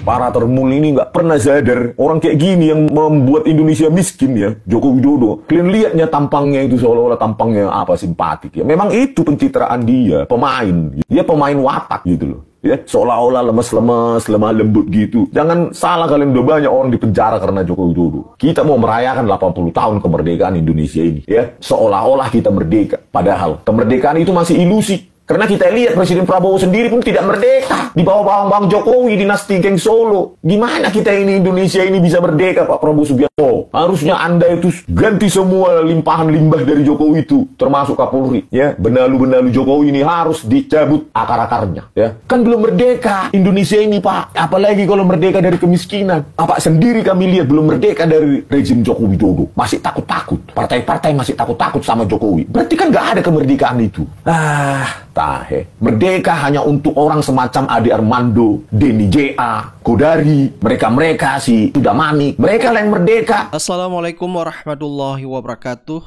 Para termul ini nggak pernah sadar orang kayak gini yang membuat Indonesia miskin ya, Joko Widodo. Kalian lihatnya tampangnya itu seolah-olah tampangnya apa simpatik ya. Memang itu pencitraan dia, pemain. Dia pemain watak gitu loh. Ya, seolah-olah lemes-lemes, lemah lembut gitu. Jangan salah, kalian udah banyak orang di penjara karena Joko Widodo. Kita mau merayakan 80 tahun kemerdekaan Indonesia ini ya. Seolah-olah kita merdeka. Padahal kemerdekaan itu masih ilusi. Karena kita lihat Presiden Prabowo sendiri pun tidak merdeka. Di bawah Bang Jokowi, dinasti geng Solo. Gimana kita ini Indonesia ini bisa merdeka, Pak Prabowo Subianto? Harusnya Anda itu ganti semua limpahan limbah dari Jokowi itu. Termasuk Kapolri. Ya, benalu-benalu Jokowi ini harus dicabut akar-akarnya. Ya, kan belum merdeka Indonesia ini, Pak. Apalagi kalau merdeka dari kemiskinan. Apa sendiri kami lihat belum merdeka dari rezim Joko Widodo. Masih takut-takut. Partai-partai masih takut-takut sama Jokowi. Berarti kan nggak ada kemerdekaan itu. Merdeka hanya untuk orang semacam Ade Armando, Denny J.A., Kodari, mereka-mereka si Tudamani, mereka yang merdeka. Assalamualaikum warahmatullahi wabarakatuh.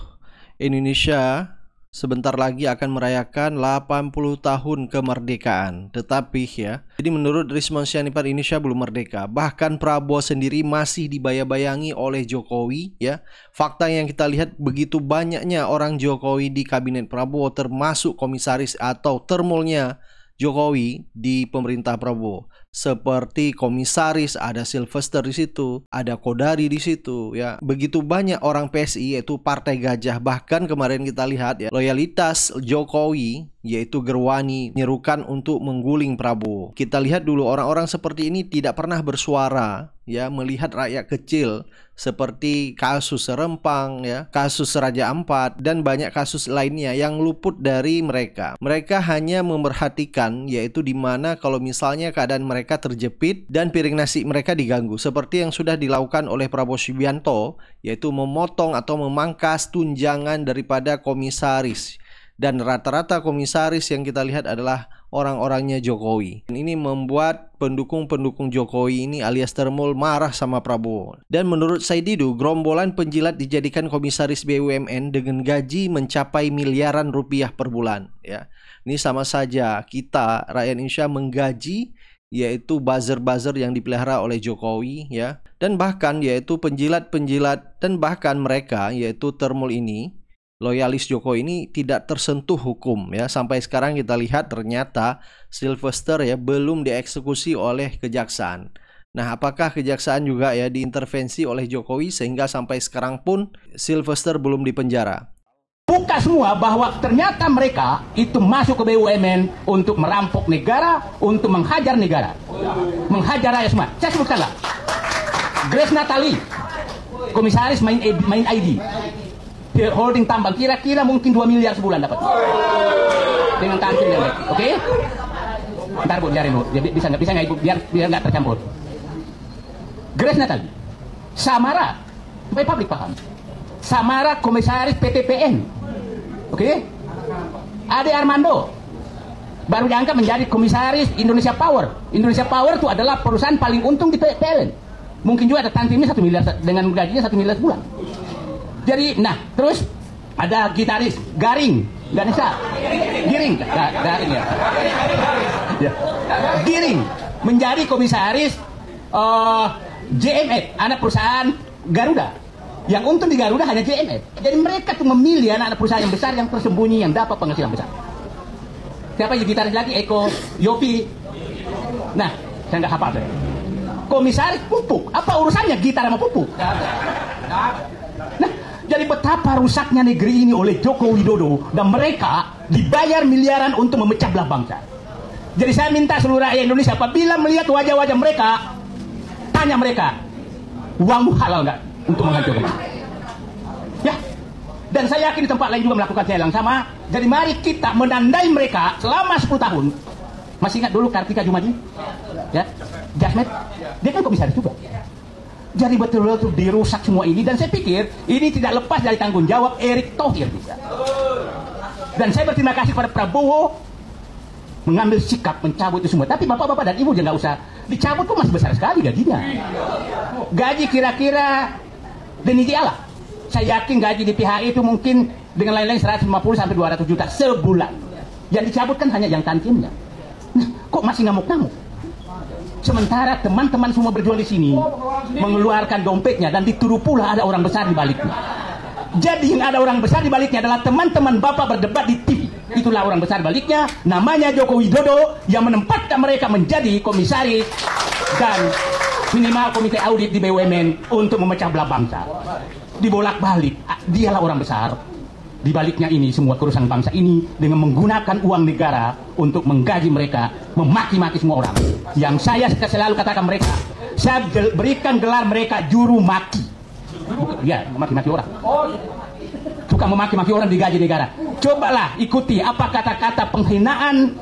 Indonesia sebentar lagi akan merayakan 80 tahun kemerdekaan. Tetapi ya, jadi menurut Rismon Sianipar, Indonesia belum merdeka. Bahkan Prabowo sendiri masih dibayang-bayangi oleh Jokowi ya. Fakta yang kita lihat, begitu banyaknya orang Jokowi di kabinet Prabowo, termasuk komisaris atau termulnya Jokowi di pemerintah Prabowo. Seperti komisaris, ada Sylvester di situ, ada Kodari di situ ya. Begitu banyak orang PSI, yaitu Partai Gajah. Bahkan kemarin kita lihat ya, loyalitas Jokowi yaitu Gerwani nyerukan untuk mengguling Prabowo. Kita lihat dulu orang-orang seperti ini tidak pernah bersuara ya, melihat rakyat kecil, seperti kasus Serempang ya, kasus Raja Ampat, dan banyak kasus lainnya yang luput dari mereka. Mereka hanya memperhatikan yaitu di mana kalau misalnya keadaan mereka terjepit dan piring nasi mereka diganggu, seperti yang sudah dilakukan oleh Prabowo Subianto, yaitu memotong atau memangkas tunjangan daripada komisaris. Dan rata-rata komisaris yang kita lihat adalah orang-orangnya Jokowi. Ini membuat pendukung-pendukung Jokowi ini alias termul marah sama Prabowo. Dan menurut Saididu, gerombolan penjilat dijadikan komisaris BUMN dengan gaji mencapai miliaran rupiah per bulan ya. Ini sama saja kita rakyat Indonesia menggaji yaitu buzzer-buzzer yang dipelihara oleh Jokowi ya. Dan bahkan yaitu penjilat-penjilat, dan bahkan mereka yaitu termul ini, loyalis Jokowi ini tidak tersentuh hukum ya. Sampai sekarang kita lihat ternyata Sylvester ya belum dieksekusi oleh kejaksaan. Nah, apakah kejaksaan juga ya diintervensi oleh Jokowi sehingga sampai sekarang pun Sylvester belum dipenjara? Buka semua bahwa ternyata mereka itu masuk ke BUMN untuk merampok negara, untuk menghajar negara, menghajar rakyat semua. Saya sebutkan lah, Grace Natali, komisaris main ID, holding tambang, kira-kira mungkin 2 miliar sebulan dapat dengan tampil yang baik. Oke? Ntar Bu, biarin Bu, bisa nggak Ibu, biar nggak tercampur. Grace Natali, Samara, supaya publik paham, Samara komisaris PTPN. Oke? Ade Armando baru diangkat menjadi komisaris Indonesia Power. Indonesia Power itu adalah perusahaan paling untung di PLN. Mungkin juga ada tantimnya 1 miliar dengan gajinya 1 miliar sebulan. Jadi, nah, terus ada gitaris Garing, Ganesha, Giring ya. Giring menjadi komisaris JMF, anak perusahaan Garuda. Yang untung di Garuda hanya JMF. Jadi mereka tuh memilih anak perusahaan yang besar yang tersembunyi, yang dapat penghasilan besar. Siapa yang gitaris lagi? Eko, Yopi. Nah, saya nggak hafal saya. Komisaris pupuk, apa urusannya gitar sama pupuk? Nah, jadi betapa rusaknya negeri ini oleh Joko Widodo, dan mereka dibayar miliaran untuk memecah belah bangsa. Jadi saya minta seluruh rakyat Indonesia, apabila melihat wajah-wajah mereka, tanya mereka, uangmu halal nggak untuk menghancurkan? Ya, dan saya yakin di tempat lain juga melakukan hal yang sama. Jadi mari kita menandai mereka selama 10 tahun. Masih ingat dulu Kartika Jumadi? Ya, Jasmet, dia kan komisaris juga. Jadi betul-betul dirusak semua ini, dan saya pikir ini tidak lepas dari tanggung jawab Erick Thohir bisa. Dan saya berterima kasih kepada Prabowo mengambil sikap mencabut itu semua. Tapi bapak-bapak dan ibu jangan usah dicabut, kok masih besar sekali gajinya. Gaji kira-kira Denny J.A. Saya yakin gaji di PHI itu mungkin dengan lain-lain 150 sampai 200 juta sebulan. Yang dicabut kan hanya yang tantimnya. Nah, kok masih ngamuk-ngamuk? Sementara teman-teman semua berjuang di sini mengeluarkan dompetnya dan dituduh pula ada orang besar di baliknya. Jadi yang ada orang besar di baliknya adalah teman-teman Bapak berdebat di TV. Itulah orang besar baliknya, namanya Joko Widodo yang menempatkan mereka menjadi komisaris dan minimal komite audit di BUMN untuk memecah belah bangsa. Dibolak-balik, dialah orang besar. Di baliknya ini semua kerusakan bangsa ini dengan menggunakan uang negara untuk menggaji mereka, memaki-maki semua orang. Yang saya selalu katakan mereka, saya berikan gelar mereka juru maki. Ya, memaki-maki orang. Suka memaki-maki orang digaji negara. Cobalah ikuti apa kata-kata penghinaan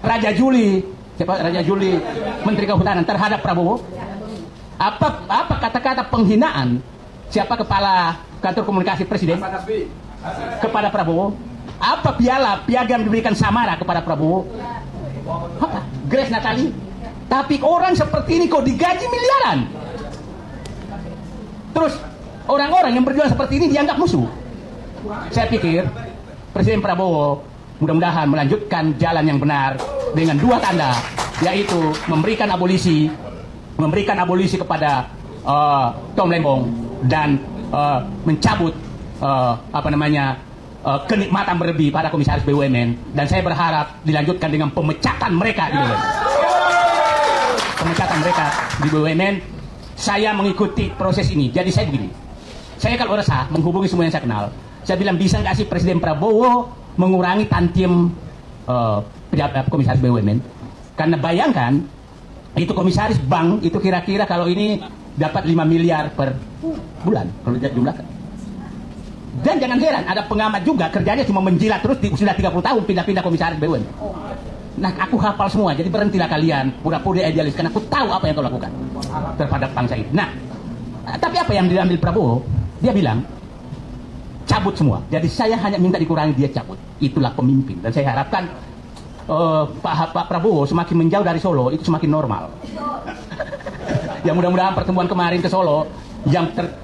Raja Juli, siapa Raja Juli, Menteri Kehutanan terhadap Prabowo. Apa kata-kata penghinaan siapa kepala kantor komunikasi presiden kepada Prabowo? Apa piagam diberikan Samara kepada Prabowo? Apa? Grace Natali. Tapi orang seperti ini kok digaji miliaran. Terus orang-orang yang berjuang seperti ini dianggap musuh. Saya pikir Presiden Prabowo mudah-mudahan melanjutkan jalan yang benar dengan dua tanda, yaitu memberikan abolisi kepada Tom Lembong dan mencabut kenikmatan berlebih pada komisaris BUMN. Dan saya berharap dilanjutkan dengan pemecatan mereka di BUMN. Pemecatan mereka di BUMN. Saya mengikuti proses ini. Jadi saya begini, saya kalau resah menghubungi semua yang saya kenal, saya bilang bisa nggak sih Presiden Prabowo mengurangi tantiem komisaris BUMN? Karena bayangkan itu komisaris bank itu kira-kira kalau ini dapat 5 miliar per bulan kalau jumlahkan. Dan jangan heran ada pengamat juga kerjanya cuma menjilat terus sudah 30 tahun pindah-pindah komisaris BUMN. Nah, aku hafal semua, jadi berhentilah kalian pura-pura idealis, karena aku tahu apa yang kau lakukan terhadap bangsa ini. Nah, tapi apa yang diambil Prabowo? Dia bilang cabut semua. Jadi saya hanya minta dikurangi, dia cabut. Itulah pemimpin. Dan saya harapkan Pak Prabowo semakin menjauh dari Solo itu semakin normal. Ya mudah-mudahan pertemuan kemarin ke Solo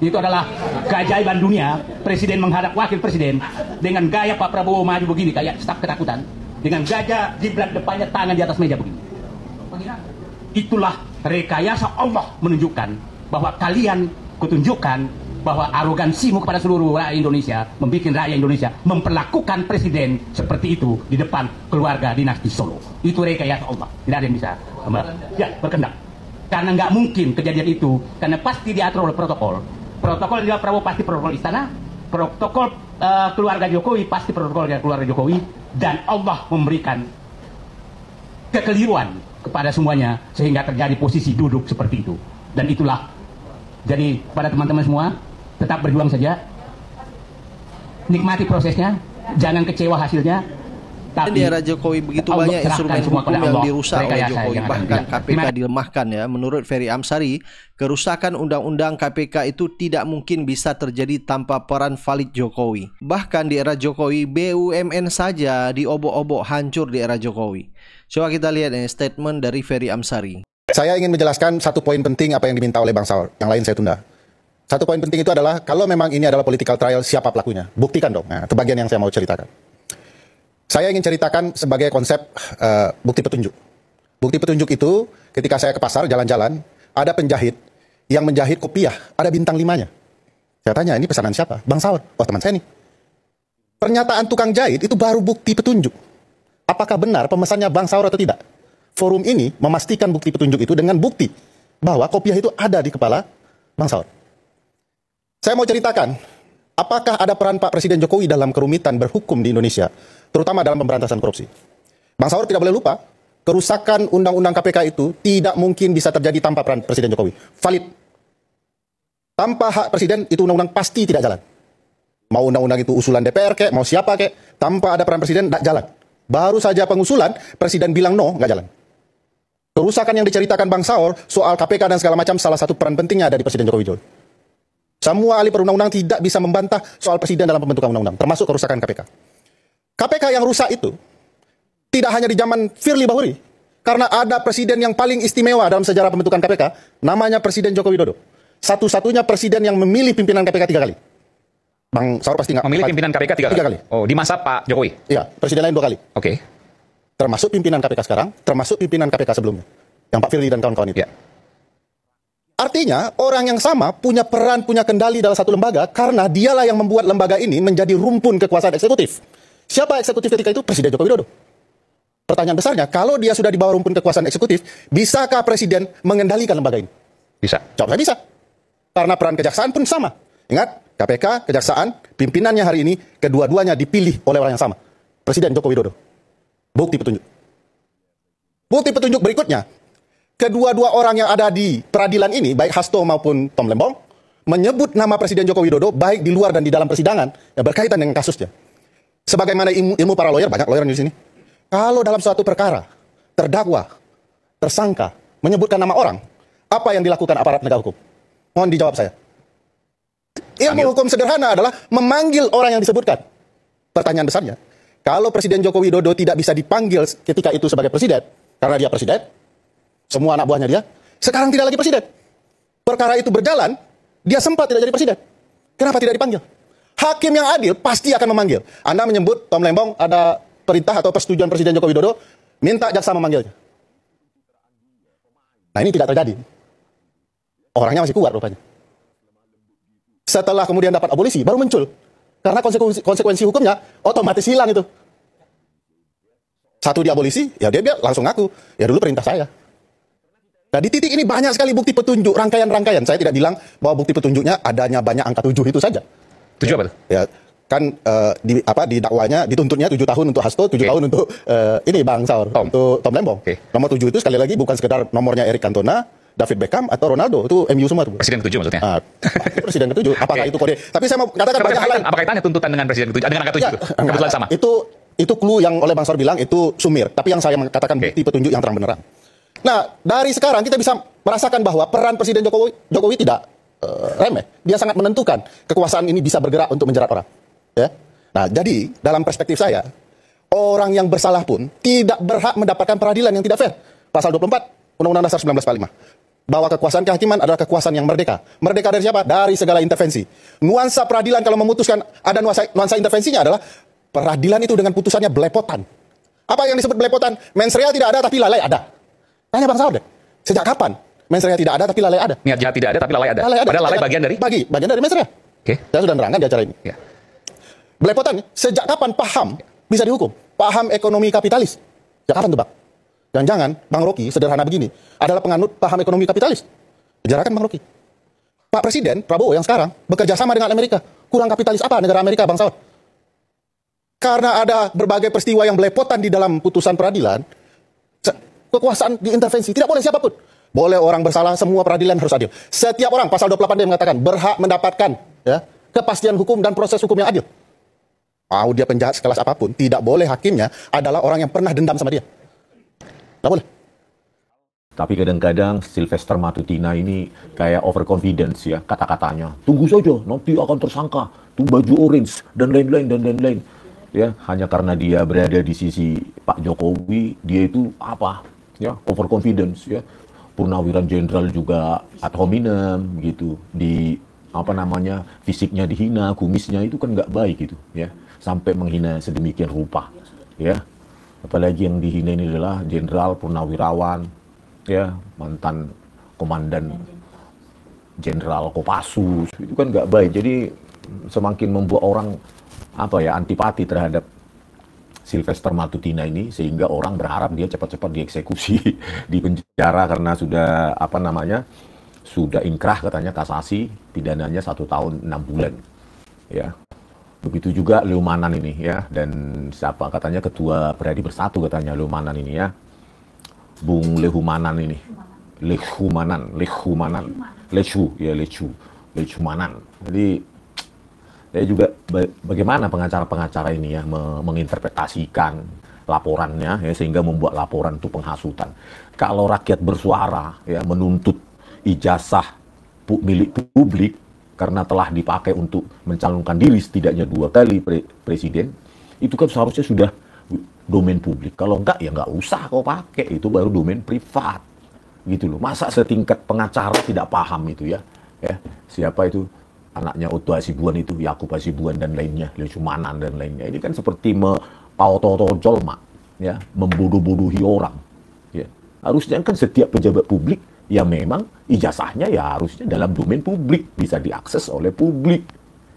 itu adalah keajaiban dunia. Presiden menghadap wakil presiden dengan gaya Pak Prabowo maju begini kayak staf ketakutan, dengan gajah jiblat depannya tangan di atas meja begini. Itulah rekayasa Allah menunjukkan bahwa kalian kutunjukkan bahwa arogansimu kepada seluruh rakyat Indonesia membuat rakyat Indonesia memperlakukan presiden seperti itu di depan keluarga dinasti Solo. Itu rekayasa Allah. Tidak ada yang bisa berkendak. Karena nggak mungkin kejadian itu, karena pasti diatur oleh protokol. Protokol di Prabowo pasti protokol istana, protokol keluarga Jokowi pasti protokol keluarga Jokowi, dan Allah memberikan kekeliruan kepada semuanya sehingga terjadi posisi duduk seperti itu. Dan itulah, jadi pada teman-teman semua tetap berjuang saja, nikmati prosesnya, jangan kecewa hasilnya. Di era Jokowi begitu banyak instrumen hukum yang dirusak oleh Jokowi, bahkan KPK dilemahkan ya. Menurut Ferry Amsari, kerusakan undang-undang KPK itu tidak mungkin bisa terjadi tanpa peran valid Jokowi. Bahkan di era Jokowi, BUMN saja diobok-obok hancur di era Jokowi. Coba kita lihat statement dari Ferry Amsari. Saya ingin menjelaskan satu poin penting apa yang diminta oleh Bang Saur. Yang lain saya tunda. Satu poin penting itu adalah kalau memang ini adalah political trial, siapa pelakunya? Buktikan dong. Nah, itu bagian yang saya mau ceritakan. Saya ingin ceritakan sebagai konsep bukti petunjuk. Bukti petunjuk itu ketika saya ke pasar jalan-jalan, ada penjahit yang menjahit kopiah, ada bintang 5-nya. Saya tanya, ini pesanan siapa? Bang Saur. Oh, teman saya nih. Pernyataan tukang jahit itu baru bukti petunjuk. Apakah benar pemesannya Bang Saur atau tidak? Forum ini memastikan bukti petunjuk itu dengan bukti bahwa kopiah itu ada di kepala Bang Saur. Saya mau ceritakan, apakah ada peran Pak Presiden Jokowi dalam kerumitan berhukum di Indonesia, terutama dalam pemberantasan korupsi? Bang Saur tidak boleh lupa, kerusakan undang-undang KPK itu tidak mungkin bisa terjadi tanpa peran Presiden Jokowi. Valid. Tanpa hak Presiden, itu undang-undang pasti tidak jalan. Mau undang-undang itu usulan DPR kek, mau siapa kek, tanpa ada peran Presiden, tidak jalan. Baru saja pengusulan, Presiden bilang no, nggak jalan. Kerusakan yang diceritakan Bang Saur soal KPK dan segala macam, salah satu peran pentingnya ada di Presiden Joko Widodo. Semua ahli perundang-undang tidak bisa membantah soal Presiden dalam pembentukan undang-undang, termasuk kerusakan KPK. KPK yang rusak itu tidak hanya di zaman Firly Bahuri, karena ada presiden yang paling istimewa dalam sejarah pembentukan KPK, namanya Presiden Joko Widodo. Satu-satunya presiden yang memilih pimpinan KPK 3 kali. Bang Saur pasti nggak memilih pimpinan KPK 3 kali. Oh, di masa Pak Jokowi? Iya, presiden lain 2 kali. Oke. Termasuk pimpinan KPK sekarang, termasuk pimpinan KPK sebelumnya. Yang Pak Firly dan kawan-kawan itu. Ya. Artinya, orang yang sama punya peran, punya kendali dalam satu lembaga, karena dialah yang membuat lembaga ini menjadi rumpun kekuasaan eksekutif. Siapa eksekutif ketika itu? Presiden Joko Widodo. Pertanyaan besarnya, kalau dia sudah di bawah rumpun kekuasaan eksekutif, bisakah Presiden mengendalikan lembaga ini? Bisa. Jawab saya bisa. Karena peran kejaksaan pun sama. Ingat, KPK, kejaksaan, pimpinannya hari ini, kedua-duanya dipilih oleh orang yang sama. Presiden Joko Widodo. Bukti petunjuk. Bukti petunjuk berikutnya, kedua-dua orang yang ada di peradilan ini, baik Hasto maupun Tom Lembong, menyebut nama Presiden Joko Widodo, baik di luar dan di dalam persidangan, yang berkaitan dengan kasusnya. Sebagaimana ilmu para lawyer, banyak lawyer di sini. Kalau dalam suatu perkara, terdakwa, tersangka, menyebutkan nama orang, apa yang dilakukan aparat penegak hukum? Mohon dijawab saya. Ilmu hukum sederhana adalah memanggil orang yang disebutkan. Pertanyaan besarnya, kalau Presiden Joko Widodo tidak bisa dipanggil ketika itu sebagai presiden, karena dia presiden, semua anak buahnya dia, sekarang tidak lagi presiden. Perkara itu berjalan, dia sempat tidak jadi presiden. Kenapa tidak dipanggil? Hakim yang adil pasti akan memanggil. Anda menyebut Tom Lembong ada perintah atau persetujuan Presiden Joko Widodo, minta jaksa memanggilnya. Nah, ini tidak terjadi. Orangnya masih kuat rupanya. Setelah kemudian dapat abolisi, baru muncul. Karena konsekuensi hukumnya otomatis hilang itu. Satu diabolisi, ya dia langsung ngaku, ya dulu perintah saya. Nah, di titik ini banyak sekali bukti petunjuk, rangkaian-rangkaian. Saya tidak bilang bahwa bukti petunjuknya adanya banyak angka 7 itu saja. 7 apa tuh? Ya, kan di dakwanya dituntutnya 7 tahun untuk Hasto, 7 tahun untuk ini Bang Saur, untuk Tom Lembong. Nomor 7 itu sekali lagi bukan sekedar nomornya Eric Cantona, David Beckham atau Ronaldo, itu MU semua tuh. Presiden ke-7 maksudnya? Presiden ke-7, apakah itu kode? Tapi saya mau katakan banyak hal lain. Apa kaitannya tuntutan dengan Presiden ke-7 dengan angka 7 itu? Kebetulan sama. Itu clue yang oleh Bang Saur bilang itu sumir, tapi yang saya katakan bukti petunjuk yang terang benerang. Nah, dari sekarang kita bisa merasakan bahwa peran Presiden Jokowi tidak remeh. Dia sangat menentukan kekuasaan ini bisa bergerak untuk menjerat orang. Ya. Nah, jadi dalam perspektif saya, orang yang bersalah pun tidak berhak mendapatkan peradilan yang tidak fair. Pasal 24 Undang-Undang Dasar 1945. Bahwa kekuasaan kehakiman adalah kekuasaan yang merdeka. Merdeka dari siapa? Dari segala intervensi. Nuansa peradilan kalau memutuskan ada nuansa intervensinya adalah peradilan itu dengan putusannya belepotan. Apa yang disebut belepotan? Mens rea tidak ada tapi lalai ada. Tanya Bang Saur deh. Sejak kapan mens rea tidak ada tapi lalai ada? Niat jahat tidak ada tapi lalai ada. Padahal lalai bagian dari? Bagian dari mens rea. Saya sudah nerangkan di acara ini. Ya. Belepotan, sejak kapan paham bisa dihukum? Paham ekonomi kapitalis. Sejak kapan tuh Bang? Jangan-jangan Bang Rocky sederhana begini adalah penganut paham ekonomi kapitalis. Penjarakan Bang Rocky. Pak Presiden Prabowo yang sekarang bekerja sama dengan Amerika. Kurang kapitalis apa negara Amerika Bang Saur? Karena ada berbagai peristiwa yang belepotan di dalam putusan peradilan, kekuasaan diintervensi. Tidak boleh siapapun. Boleh orang bersalah, semua peradilan harus adil. Setiap orang, pasal 28 dia mengatakan, berhak mendapatkan kepastian hukum dan proses hukum yang adil. Mau dia penjahat sekelas apapun, tidak boleh hakimnya adalah orang yang pernah dendam sama dia. Tidak boleh. Tapi kadang-kadang Sylvester Matutina ini kayak overconfidence ya kata-katanya. Tunggu saja, nanti akan tersangka. Tuh baju orange dan lain-lain. Ya, hanya karena dia berada di sisi Pak Jokowi, dia itu apa? Ya, overconfidence ya. Purnawiran jenderal juga ad hominem gitu. Di apa namanya? Fisiknya dihina, kumisnya itu kan nggak baik gitu ya. Sampai menghina sedemikian rupa ya. Apalagi yang dihina ini adalah jenderal purnawirawan ya, mantan komandan jenderal Kopassus, itu kan nggak baik. Jadi semakin membuat orang apa ya, antipati terhadap Sylvester Matutina ini, sehingga orang berharap dia cepat-cepat dieksekusi di penjara karena sudah apa namanya, sudah inkrah katanya kasasi, pidananya 1 tahun 6 bulan ya. Begitu juga Leumanan ini ya, dan siapa katanya ketua Berani Bersatu katanya Leumanan ini ya, Bung Lehumanan ini, Lehumanan, Lehumanan. Jadi saya juga bagaimana pengacara-pengacara ini ya menginterpretasikan laporannya ya, sehingga membuat laporan itu penghasutan. Kalau rakyat bersuara ya menuntut ijazah milik publik karena telah dipakai untuk mencalonkan diri setidaknya 2 kali presiden, itu kan seharusnya sudah domain publik. Kalau enggak ya enggak usah kau pakai, itu baru domain privat gitu loh. Masa setingkat pengacara tidak paham itu ya siapa itu anaknya Otto Hasibuan itu, Yakub Hasibuan dan lainnya, Lecumanan dan lainnya, ini kan seperti pauto-tojol mak ya, membodoh-bodohi orang. Ya. Harusnya kan setiap pejabat publik ya memang ijazahnya ya harusnya dalam domain publik, bisa diakses oleh publik.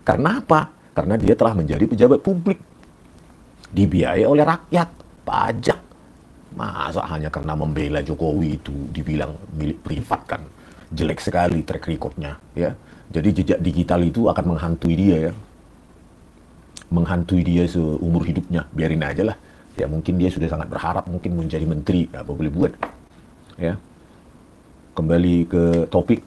Karena apa? Karena dia telah menjadi pejabat publik, dibiayai oleh rakyat, pajak. Masa hanya karena membela Jokowi itu dibilang milik privat kan? Jelek sekali track recordnya, ya. Jadi jejak digital itu akan menghantui dia, ya. Menghantui dia seumur hidupnya. Biarin aja lah. Ya mungkin dia sudah sangat berharap mungkin menjadi menteri, apa boleh buat. Ya. Kembali ke topik.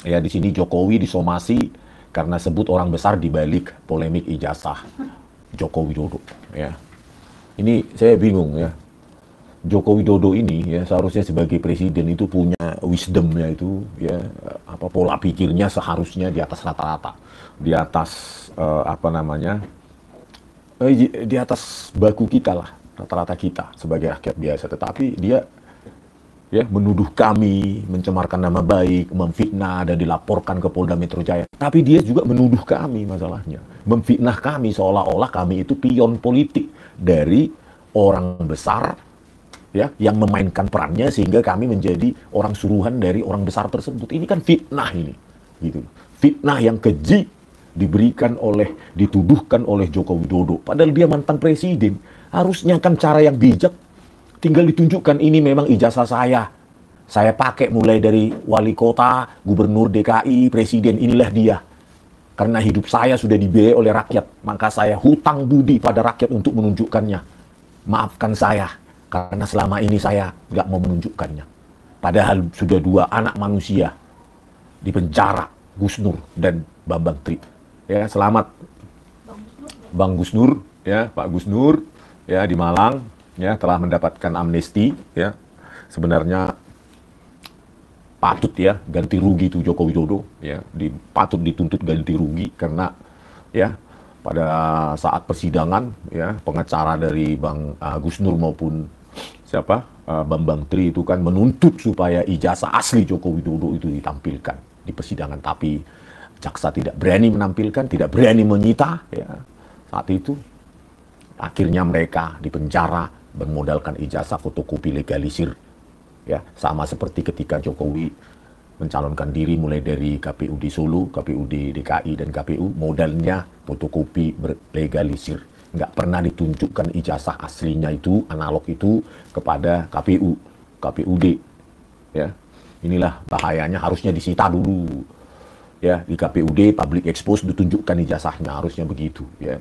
Ya, di sini Jokowi disomasi karena sebut orang besar di balik polemik ijazah Joko Widodo, ya. Ini saya bingung, ya. Joko Widodo ini ya seharusnya sebagai presiden itu punya wisdomnya itu, ya, apa pola pikirnya seharusnya di atas rata-rata, di atas di atas baku kita lah, rata-rata kita sebagai rakyat biasa. Tetapi dia ya menuduh kami mencemarkan nama baik, memfitnah dan dilaporkan ke Polda Metro Jaya. Tapi dia juga menuduh kami, masalahnya memfitnah kami seolah-olah kami itu pion politik dari orang besar, ya, yang memainkan perannya sehingga kami menjadi orang suruhan dari orang besar tersebut. Ini kan fitnah ini, gitu. Fitnah yang keji dituduhkan oleh Joko Widodo. Padahal dia mantan presiden. Harusnya kan cara yang bijak, tinggal ditunjukkan ini memang ijazah saya. Saya pakai mulai dari wali kota, gubernur DKI, presiden, inilah dia. Karena hidup saya sudah dibiayai oleh rakyat, maka saya hutang budi pada rakyat untuk menunjukkannya. Maafkan saya. Karena selama ini saya nggak mau menunjukkannya. Padahal sudah 2 anak manusia di penjara, Gus Nur dan Bambang Tri. Ya, selamat Bang Gus Nur, ya, Pak Gus Nur, ya, di Malang, ya, telah mendapatkan amnesti, ya. Sebenarnya patut ya ganti rugi itu Joko Widodo, ya, patut dituntut ganti rugi karena ya pada saat persidangan, ya, pengacara dari Bang Gus Nur maupun Bambang Tri itu kan menuntut supaya ijazah asli Joko Widodo itu ditampilkan di persidangan, tapi jaksa tidak berani menampilkan, tidak berani menyita, ya. Saat itu akhirnya mereka dipenjara bermodalkan ijazah fotokopi legalisir, ya, sama seperti ketika Jokowi mencalonkan diri mulai dari KPUD Solo, KPUD DKI dan KPU, modalnya fotokopi legalisir. Nggak pernah ditunjukkan ijazah aslinya itu, analog itu kepada KPU, KPUD, ya. Inilah bahayanya, harusnya disita dulu, ya, di KPUD public expose ditunjukkan ijazahnya, harusnya begitu, ya.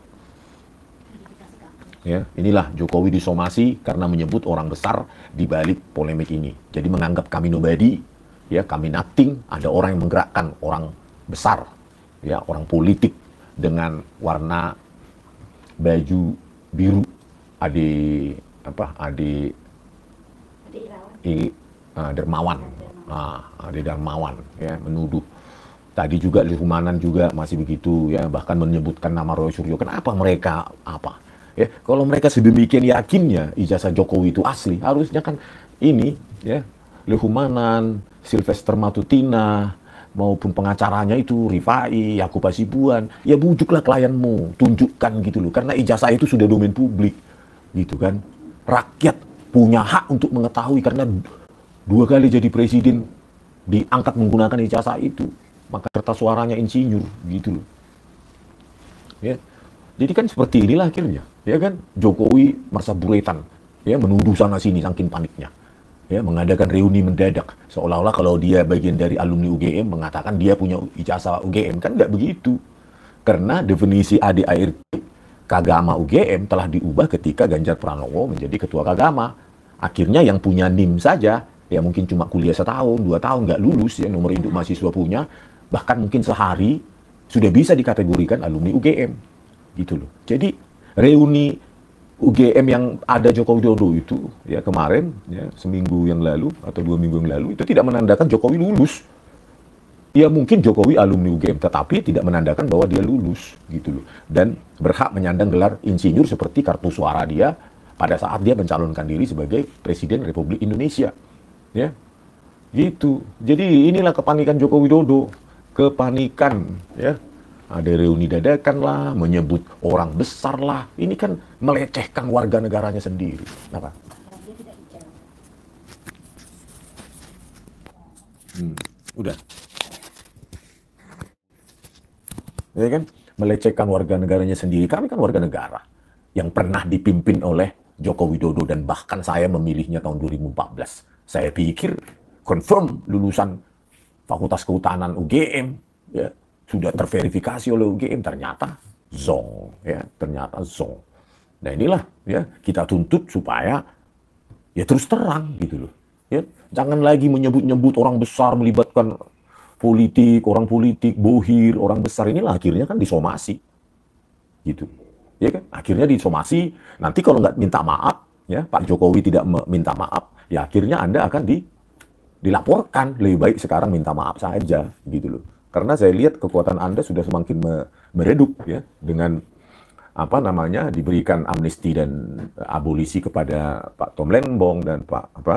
Ya, inilah Jokowi disomasi karena menyebut orang besar di balik polemik ini. Jadi menganggap kami nobody, ya, kami nothing, ada orang yang menggerakkan orang besar, ya, orang politik dengan warna baju biru, Dermawan, Darmawan, ya, menuduh. Tadi juga Lirmanan juga masih begitu, ya, bahkan menyebutkan nama Roy Suryo. Kenapa mereka apa? Ya, kalau mereka sedemikian yakinnya ijazah Jokowi itu asli, harusnya kan ini, ya, Lirmanan, Sylvester Matutina, maupun pengacaranya itu Rifai, Yakub Hasibuan, ya bujuklah klienmu, tunjukkan gitu loh, karena ijazah itu sudah domain publik, gitu kan. Rakyat punya hak untuk mengetahui karena 2 kali jadi presiden diangkat menggunakan ijazah itu, maka kertas suaranya insinyur, gitu loh. Ya, jadi kan seperti inilah akhirnya, ya kan. Jokowi merasa buretan, ya, menuduh sana sini saking paniknya. Ya, mengadakan reuni mendadak seolah-olah kalau dia bagian dari alumni UGM mengatakan dia punya ijazah UGM, kan nggak begitu, karena definisi ADART Kagama UGM telah diubah ketika Ganjar Pranowo menjadi ketua Kagama. Akhirnya yang punya NIM saja ya mungkin cuma kuliah 1 tahun 2 tahun nggak lulus, ya, nomor induk mahasiswa punya, bahkan mungkin sehari sudah bisa dikategorikan alumni UGM, gitu loh. Jadi reuni UGM yang ada Joko Widodo itu, ya, kemarin, ya, seminggu yang lalu atau 2 minggu yang lalu itu tidak menandakan Jokowi lulus. Ya mungkin Jokowi alumni UGM, tetapi tidak menandakan bahwa dia lulus, gitu loh. Dan berhak menyandang gelar insinyur seperti kartu suara dia pada saat dia mencalonkan diri sebagai Presiden Republik Indonesia, ya, gitu. Jadi inilah kepanikan Joko Widodo, kepanikan, ya. Ada reuni dadakan lah, menyebut orang besar lah. Ini kan melecehkan warga negaranya sendiri. Apa? Udah. Ya kan? Melecehkan warga negaranya sendiri. Kami kan warga negara yang pernah dipimpin oleh Joko Widodo dan bahkan saya memilihnya tahun 2014. Saya pikir confirm lulusan Fakultas Kehutanan UGM, ya, sudah terverifikasi oleh UGM, ternyata zong, ya, ternyata zong. Nah inilah ya kita tuntut supaya ya terus terang gitu loh. Ya, jangan lagi menyebut-nyebut orang besar melibatkan politik, orang politik, bohir, orang besar. Inilah akhirnya kan disomasi, gitu. Ya kan? Akhirnya disomasi. Nanti kalau nggak minta maaf, ya Pak Jokowi tidak minta maaf, ya akhirnya Anda akan dilaporkan. Lebih baik sekarang minta maaf saja, gitu loh. Karena saya lihat kekuatan Anda sudah semakin meredup, ya, dengan apa namanya diberikan amnesti dan abolisi kepada Pak Tom Lembong dan Pak apa?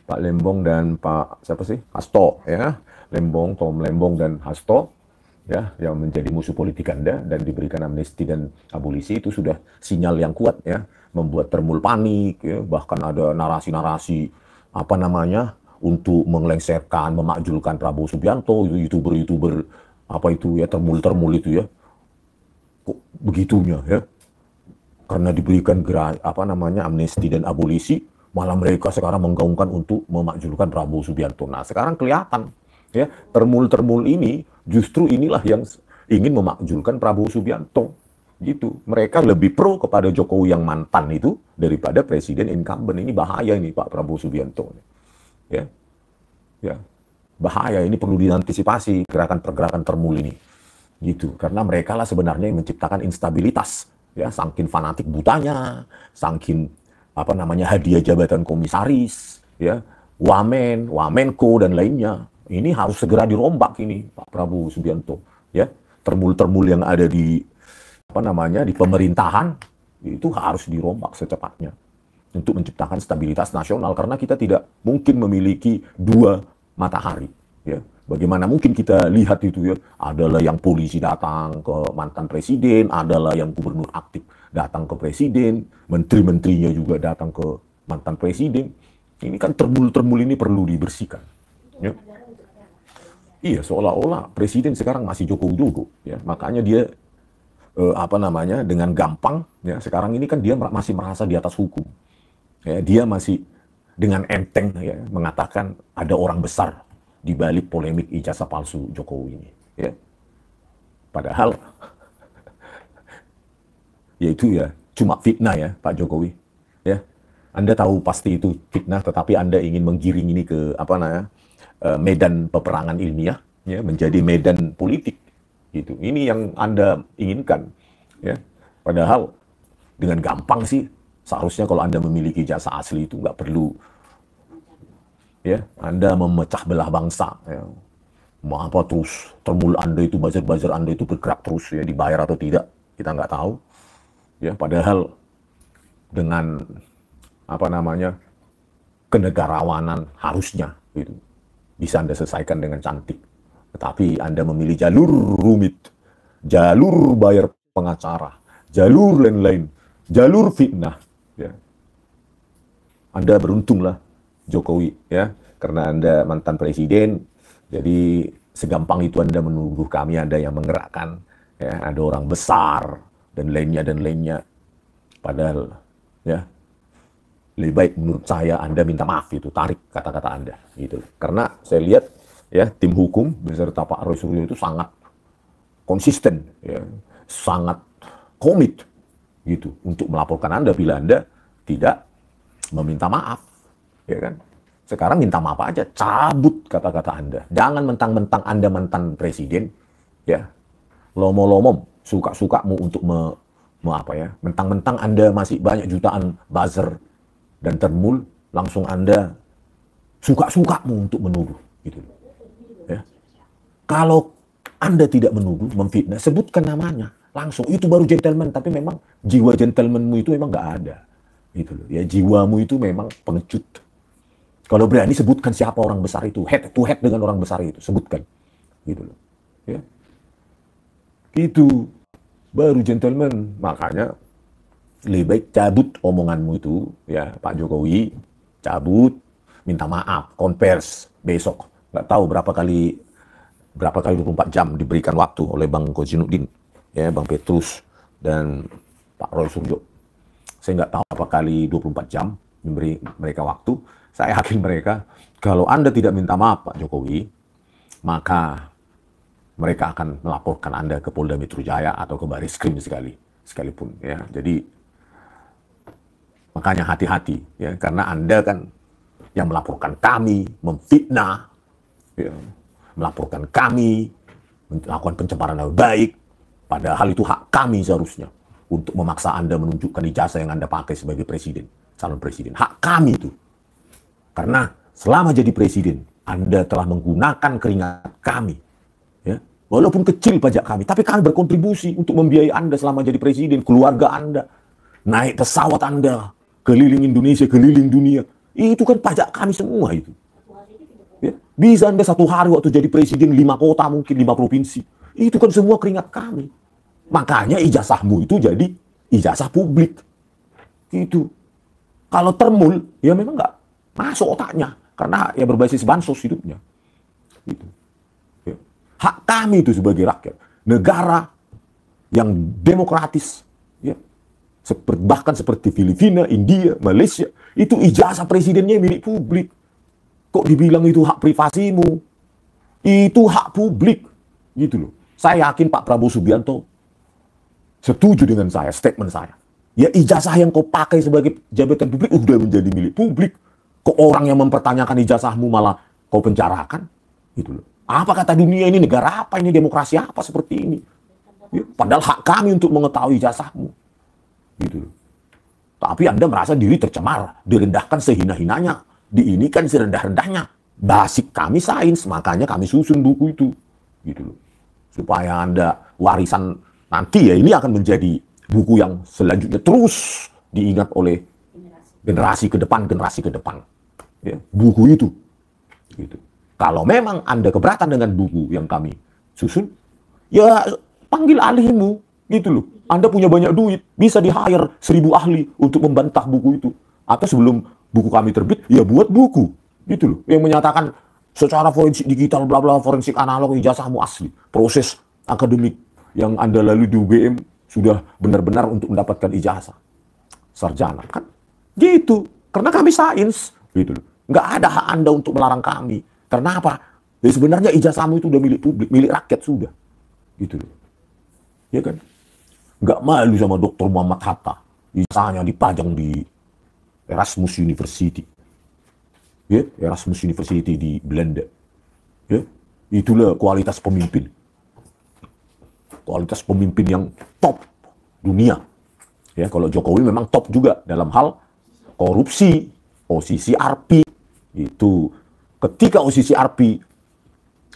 Pak Lembong dan Pak siapa sih? Hasto, ya. Tom Lembong dan Hasto, ya, yang menjadi musuh politik Anda dan diberikan amnesti dan abolisi itu sudah sinyal yang kuat, ya, membuat termul panik, ya, bahkan ada narasi-narasi apa namanya untuk mengelengsarkan, memakjulkan Prabowo Subianto, youtuber apa itu ya, termul itu ya, kok begitunya ya, karena diberikan apa namanya amnesti dan abolisi. Malah mereka sekarang menggaungkan untuk memakjulkan Prabowo Subianto. Nah, sekarang kelihatan ya, termul ini justru inilah yang ingin memakjulkan Prabowo Subianto. Gitu. Mereka lebih pro kepada Jokowi yang mantan itu daripada presiden incumbent. Ini bahaya ini Pak Prabowo Subianto. Ya. Ya. Bahaya, ini perlu diantisipasi pergerakan termul ini. Gitu. Karena mereka lah sebenarnya yang menciptakan instabilitas. Ya, saking fanatik butanya, saking apa namanya hadiah jabatan komisaris, ya, wamenko dan lainnya. Ini harus segera dirombak ini Pak Prabowo Subianto, ya. Termul yang ada di apa namanya di pemerintahan itu harus dirombak secepatnya untuk menciptakan stabilitas nasional, karena kita tidak mungkin memiliki dua matahari, ya. Bagaimana mungkin kita lihat itu ya, adalah yang polisi datang ke mantan presiden, adalah yang gubernur aktif datang ke presiden, menteri-menterinya juga datang ke mantan presiden. Ini kan termul ini perlu dibersihkan. Ya. Iya, seolah-olah presiden sekarang masih Joko Widodo, ya. Makanya dia apa namanya dengan gampang, ya. Sekarang ini kan dia masih merasa di atas hukum. Ya, dia masih dengan enteng, ya, mengatakan ada orang besar di balik polemik ijazah palsu Jokowi ini, ya. Padahal yaitu ya cuma fitnah ya Pak Jokowi, ya. Anda tahu pasti itu fitnah, tetapi Anda ingin menggiring ini ke apa namanya medan peperangan ilmiah, ya, menjadi medan politik, gitu. Ini yang Anda inginkan, ya. Padahal dengan gampang sih seharusnya kalau Anda memiliki jasa asli itu nggak perlu, ya, Anda memecah belah bangsa, ya. Mau apa terus termul Anda itu, buzzer Anda itu bergerak terus, ya, dibayar atau tidak kita nggak tahu. Ya, padahal dengan apa namanya kenegarawanan harusnya itu bisa Anda selesaikan dengan cantik. Tetapi Anda memilih jalur rumit, jalur bayar pengacara, jalur lain-lain, jalur fitnah. Ya. Anda beruntunglah Jokowi, ya, karena Anda mantan presiden. Jadi segampang itu Anda menuduh kami Anda yang menggerakkan, ya, ada orang besar dan lainnya. Padahal ya lebih baik menurut saya Anda minta maaf, itu tarik kata-kata Anda gitu. Karena saya lihat ya tim hukum beserta Pak Roy Suryo itu sangat konsisten, ya, sangat komit gitu untuk melaporkan Anda bila Anda tidak meminta maaf, ya kan. Sekarang minta maaf aja, cabut kata-kata Anda. Jangan mentang-mentang Anda mantan presiden, ya, lomom-lomom suka-sukamu untuk apa ya, mentang-mentang Anda masih banyak jutaan buzzer dan termul, langsung Anda suka-sukamu untuk menuduh, gitu. Ya. Kalau Anda tidak menuduh, memfitnah, sebutkan namanya langsung, itu baru gentleman. Tapi memang jiwa gentlemanmu itu memang nggak ada, gitu loh. Ya, jiwamu itu memang pengecut. Kalau berani sebutkan siapa orang besar itu, head to head dengan orang besar itu, sebutkan. Gitu loh. Ya. Gitu. Baru gentleman. Makanya lebih baik cabut omonganmu itu, ya Pak Jokowi, cabut, minta maaf, konvers besok. Nggak tahu berapa kali 24 jam diberikan waktu oleh Bang Kozinuddin, ya Bang Petrus dan Pak Roy Suryo. Saya nggak tahu berapa kali 24 jam memberi mereka waktu. Saya yakin mereka, kalau Anda tidak minta maaf Pak Jokowi, maka mereka akan melaporkan Anda ke Polda Metro Jaya atau ke Barreskrim sekalipun. Ya. Jadi makanya hati-hati, ya, karena Anda kan yang melaporkan kami, memfitnah, ya, melaporkan kami, melakukan pencemaran nama baik, padahal itu hak kami seharusnya untuk memaksa Anda menunjukkan ijazah yang Anda pakai sebagai presiden, calon presiden. Hak kami itu. Karena selama jadi presiden, Anda telah menggunakan keringat kami. Ya. Walaupun kecil pajak kami, tapi kami berkontribusi untuk membiayai Anda selama jadi presiden, keluarga Anda, naik pesawat Anda, keliling Indonesia, keliling dunia. Itu kan pajak kami semua itu. Ya. Bisa Anda satu hari waktu jadi presiden 5 kota mungkin, 5 provinsi. Itu kan semua keringat kami. Makanya ijazahmu itu jadi ijazah publik. Itu. Kalau termul, ya memang nggak masuk otaknya. Karena ya berbasis bansos hidupnya. Gitu. Ya. Hak kami itu sebagai rakyat. Negara yang demokratis. Ya. Bahkan seperti Filipina, India, Malaysia. Itu ijazah presidennya milik publik. Kok dibilang itu hak privasimu? Itu hak publik. Gitu loh. Saya yakin Pak Prabowo Subianto setuju dengan saya, statement saya. Ya ijazah yang kau pakai sebagai jabatan publik udah menjadi milik publik. Kok orang yang mempertanyakan ijazahmu malah kau penjarakan? Gitu loh. Apa kata dunia ini? Negara apa ini? Demokrasi apa seperti ini? Ya, padahal hak kami untuk mengetahui ijazahmu. Gitu loh. Tapi Anda merasa diri tercemar, direndahkan sehina-hinanya, diinikan serendah-rendahnya. Basic kami sains, makanya kami susun buku itu. Gitu loh. Supaya Anda warisan nanti ya ini akan menjadi buku yang selanjutnya terus diingat oleh generasi ke depan. Ya, buku itu. Gitu. Kalau memang Anda keberatan dengan buku yang kami susun, ya panggil ahlimu. Gitu loh. Anda punya banyak duit, bisa di-hire 1000 ahli untuk membantah buku itu. Atau sebelum buku kami terbit, ya buat buku. Gitu loh. Yang menyatakan secara forensik digital, bla bla, forensik analog, ijazahmu asli. Proses akademik yang Anda lalui di UGM sudah benar-benar untuk mendapatkan ijazah sarjana. Kan gitu. Karena kami sains. Gitu loh. Nggak ada hak Anda untuk melarang kami. Karena apa? Ya sebenarnya ijazahmu itu udah milik publik, milik rakyat sudah. Gitu loh. Ya kan? Nggak malu sama Dr. Muhammad Hatta. Ijazahnya dipajang di Erasmus University. Ya, Erasmus University di Belanda. Ya, itulah kualitas pemimpin. Kualitas pemimpin yang top dunia. Ya, kalau Jokowi memang top juga dalam hal korupsi, OCCRP. Itu ketika OCCRP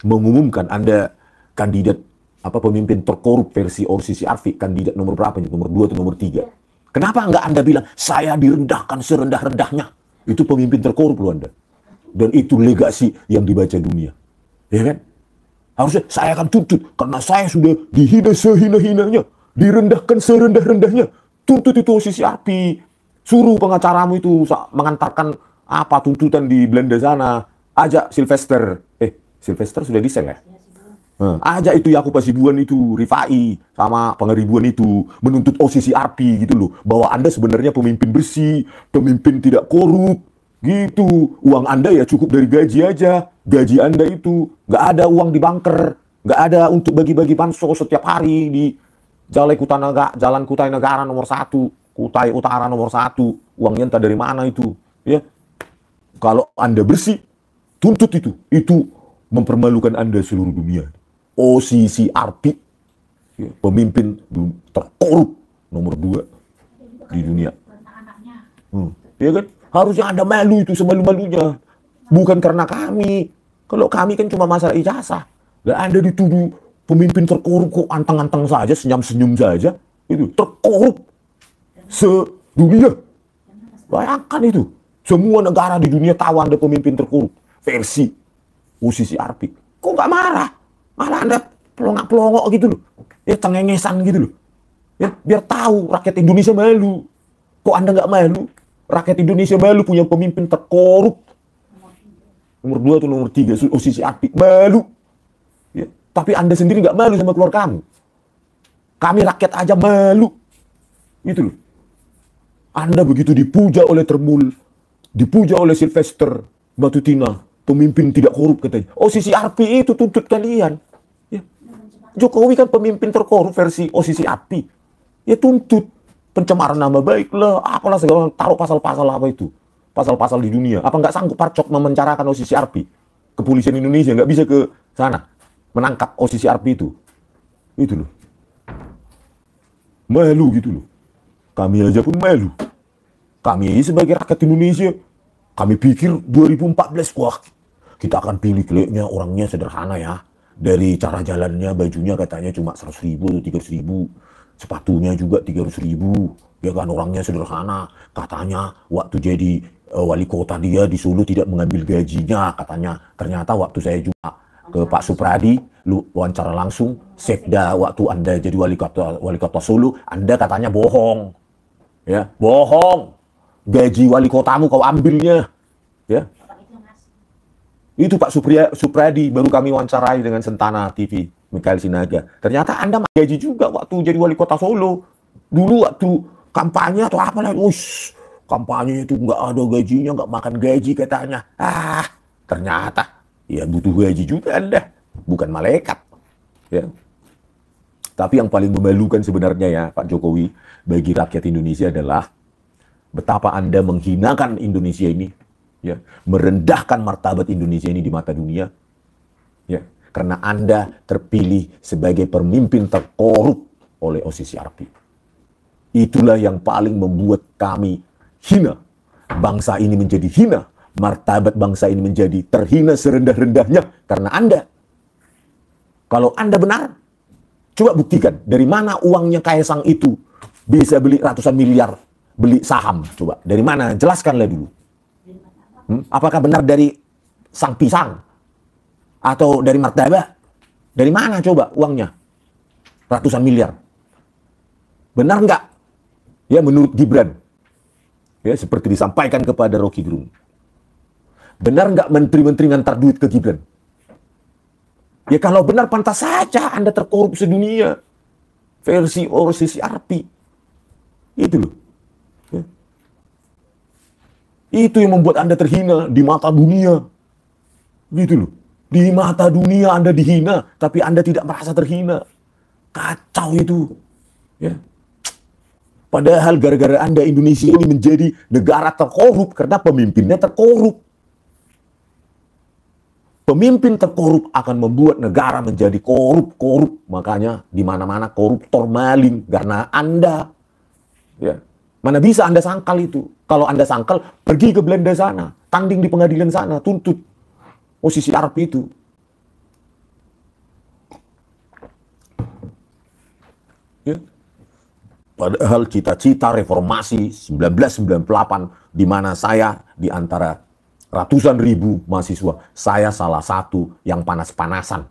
mengumumkan Anda kandidat pemimpin terkorup versi OCCRP, kandidat nomor berapa? Nomor 2 atau nomor 3. Kenapa nggak Anda bilang, saya direndahkan serendah-rendahnya? Itu pemimpin terkorup loh Anda. Dan itu legasi yang dibaca dunia. Ya kan? Harusnya saya akan tuntut, karena saya sudah dihina sehina-hinanya, direndahkan serendah-rendahnya. Tuntut itu OCCRP. Suruh pengacaramu itu mengantarkan tuntutan di Belanda sana. Ajak Sylvester. Sylvester sudah disel ya? Ajak itu Yakub Hasibuan itu, Rifai, sama Pangaribuan itu, menuntut OCCRP gitu loh. Bahwa Anda sebenarnya pemimpin bersih, pemimpin tidak korup, gitu. Uang Anda ya cukup dari gaji aja. Gaji Anda itu, nggak ada uang di banker, nggak ada untuk bagi-bagi bansos setiap hari di Jalan Kutai Negara nomor 1, Kutai Utara nomor 1. Uangnya entah dari mana itu. Ya, kalau Anda bersih, tuntut itu. Itu mempermalukan Anda seluruh dunia. OCCRP, ya, pemimpin terkorup nomor 2 di dunia. Ya kan? Harusnya Anda malu itu semalu-malunya. Bukan karena kami. Kalau kami kan cuma masalah ijazah. Lah Anda dituduh pemimpin terkorup kok anteng-anteng saja, senyum-senyum saja. Itu terkorup sedunia. Bayangkan itu. Semua negara di dunia tahu Anda pemimpin terkorup. Versi OCCRP. Kok nggak marah? Malah Anda pelongok-pelongok gitu loh. Ya cengengesan gitu loh. Ya, biar tahu rakyat Indonesia malu. Kok Anda nggak malu? Rakyat Indonesia malu punya pemimpin terkorup. Nomor 2 atau nomor 3 OCCRP. Malu. Ya, tapi Anda sendiri nggak malu sama keluarga kamu. Kami rakyat aja malu. Gitu loh. Anda begitu dipuja oleh Termul, dipuja oleh Sylvester Matutina, pemimpin tidak korup katanya. OCCRP itu tuntut kalian. Ya. Jokowi kan pemimpin terkorup versi OCCRP. Ya tuntut. Pencemaran nama baik lah, apalah segala, taruh pasal-pasal apa itu. Pasal-pasal di dunia. Apa nggak sanggup Parcok memenjarakan OCCRP? Kepolisian Indonesia nggak bisa ke sana menangkap OCCRP itu. Itu loh. Malu gitu loh. Kami aja pun malu. Kami sebagai rakyat Indonesia, kami pikir 2014, wah kita akan pilih kayaknya orangnya sederhana ya. Dari cara jalannya, bajunya katanya cuma 100.000 atau 300.000. Sepatunya juga 300.000. Ya kan, orangnya sederhana. Katanya waktu jadi wali kota dia di Solo tidak mengambil gajinya katanya. Ternyata waktu saya juga ke Pak Supradi, lu wawancara langsung, Sekda waktu Anda jadi wali kota Solo, Anda katanya bohong. Ya, bohong. Gaji wali kotamu kau ambilnya. Ya. Itu Pak Supradi baru kami wawancarai dengan Sentana TV, Mikael Sinaga. Ternyata Anda gaji juga waktu jadi wali kota Solo. Dulu waktu kampanye atau apa lah, kampanye itu nggak ada gajinya, nggak makan gaji katanya. Ternyata ya butuh gaji juga Anda, bukan malaikat. Ya. Tapi yang paling memalukan sebenarnya ya Pak Jokowi bagi rakyat Indonesia adalah betapa Anda menghinakan Indonesia ini, ya, merendahkan martabat Indonesia ini di mata dunia, ya, karena Anda terpilih sebagai pemimpin terkorup oleh OCCRP. Itulah yang paling membuat kami hina. Bangsa ini menjadi hina, martabat bangsa ini menjadi terhina serendah-rendahnya karena Anda. Kalau Anda benar, coba buktikan dari mana uangnya Kaisang itu bisa beli ratusan miliar, beli saham. Coba dari mana? Jelaskanlah dulu. Apakah benar dari sang pisang atau dari martabak? Dari mana coba uangnya? Ratusan miliar. Benar nggak? Ya menurut Gibran. Ya seperti disampaikan kepada Rocky Gerung. Benar nggak menteri-menteri ngantar duit ke Gibran? Ya kalau benar pantas saja Anda terkorup sedunia. Versi OCCRP. Itu loh. Ya. Itu yang membuat Anda terhina di mata dunia. Gitu loh. Di mata dunia Anda dihina, tapi Anda tidak merasa terhina. Kacau itu. Ya. Padahal gara-gara Anda Indonesia ini menjadi negara terkorup karena pemimpinnya terkorup. Pemimpin terkorup akan membuat negara menjadi korup. Makanya di mana-mana koruptor maling karena Anda. Ya. Mana bisa Anda sangkal itu? Kalau Anda sangkal, pergi ke Belanda sana, tanding di pengadilan sana, tuntut OCCRP itu. Ya. Padahal cita-cita reformasi 1998 di mana saya di antara ratusan ribu mahasiswa, saya salah satu yang panas-panasan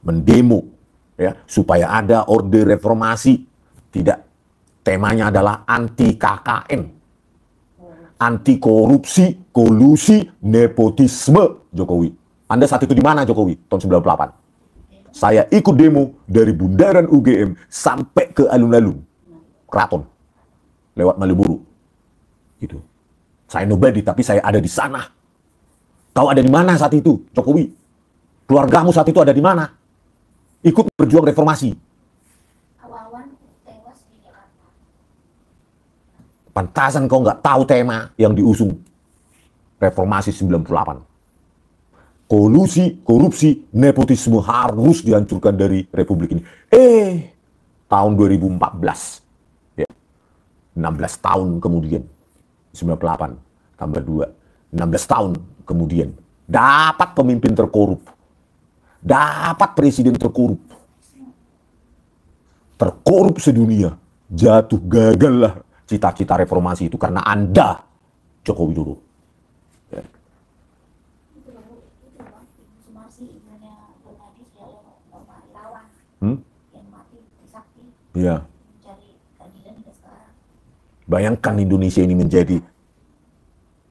mendemo ya supaya ada orde reformasi. Tidak, temanya adalah anti KKN, anti korupsi, kolusi, nepotisme Jokowi. Anda saat itu di mana Jokowi tahun 98? Saya ikut demo dari bundaran UGM sampai ke alun-alun Keraton lewat Malioboro gitu. Saya nobody, tapi saya ada di sana. Kau ada di mana saat itu, Jokowi? Keluargamu saat itu ada di mana? Ikut berjuang reformasi. Awan tewas di Jakarta. Pantasan kau nggak tahu tema yang diusung reformasi 98. Kolusi, korupsi, nepotisme harus dihancurkan dari Republik ini. Tahun 2014. Ya. 16 tahun kemudian. 98 tambah 2, 16 tahun kemudian dapat pemimpin terkorup, dapat presiden terkorup sedunia, jatuh, gagallah cita-cita reformasi itu karena Anda Joko Widodo. Ya. Itu Bang, Ibu Sumarsi, ibunya Bung Hadi sudah lomba relawan yang mati sakti Iya. mencari keadilan hingga sekarang. Bayangkan Indonesia ini menjadi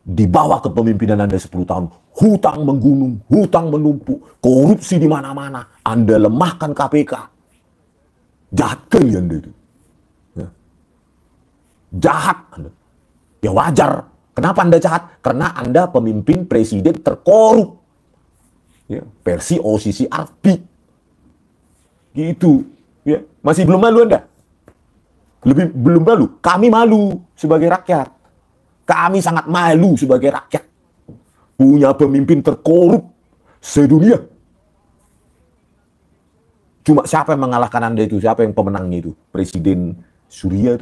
di bawah kepemimpinan Anda 10 tahun. Hutang menggunung, hutang menumpuk, korupsi di mana-mana. Anda lemahkan KPK. Jahat kali Anda itu. Ya. Jahat Anda. Ya wajar. Kenapa Anda jahat? Karena Anda pemimpin presiden terkorup. Ya. Versi OCC Arpi. Gitu. Ya. Masih belum malu Anda? Belum malu. Kami malu sebagai rakyat. Kami sangat malu sebagai rakyat. Punya pemimpin terkorup sedunia. Cuma siapa yang mengalahkan Anda itu? Siapa yang pemenangnya itu? Presiden Syria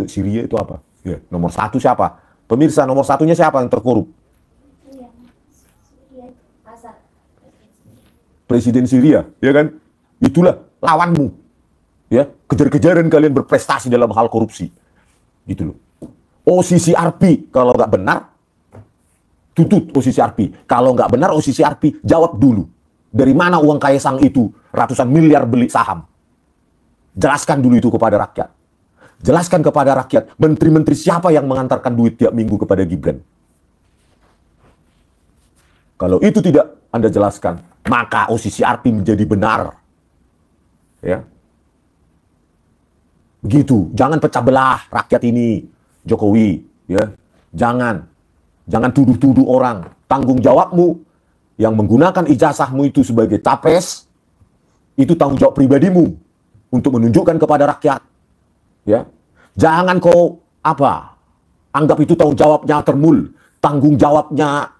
itu apa? Ya, nomor 1 siapa? Pemirsa, nomor 1-nya siapa yang terkorup? Pasar. Presiden Syria, ya kan? Itulah lawanmu. Ya, kejar-kejaran kalian berprestasi dalam hal korupsi. Gitu loh. OCC Arpi, kalau nggak benar, tuntut OCC Arpi. Kalau nggak benar OCC Arpi, jawab dulu. Dari mana uang Kaisang itu ratusan miliar beli saham? Jelaskan dulu itu kepada rakyat. Jelaskan kepada rakyat, menteri-menteri siapa yang mengantarkan duit tiap minggu kepada Gibran. Kalau itu tidak Anda jelaskan, maka OCC Arpi menjadi benar. Ya. Begitu, jangan pecah belah rakyat ini. Jokowi, ya, jangan tuduh-tuduh orang. Tanggung jawabmu yang menggunakan ijazahmu itu sebagai capres, itu tanggung jawab pribadimu untuk menunjukkan kepada rakyat. Ya, jangan kau anggap itu tanggung jawabnya Termul, tanggung jawabnya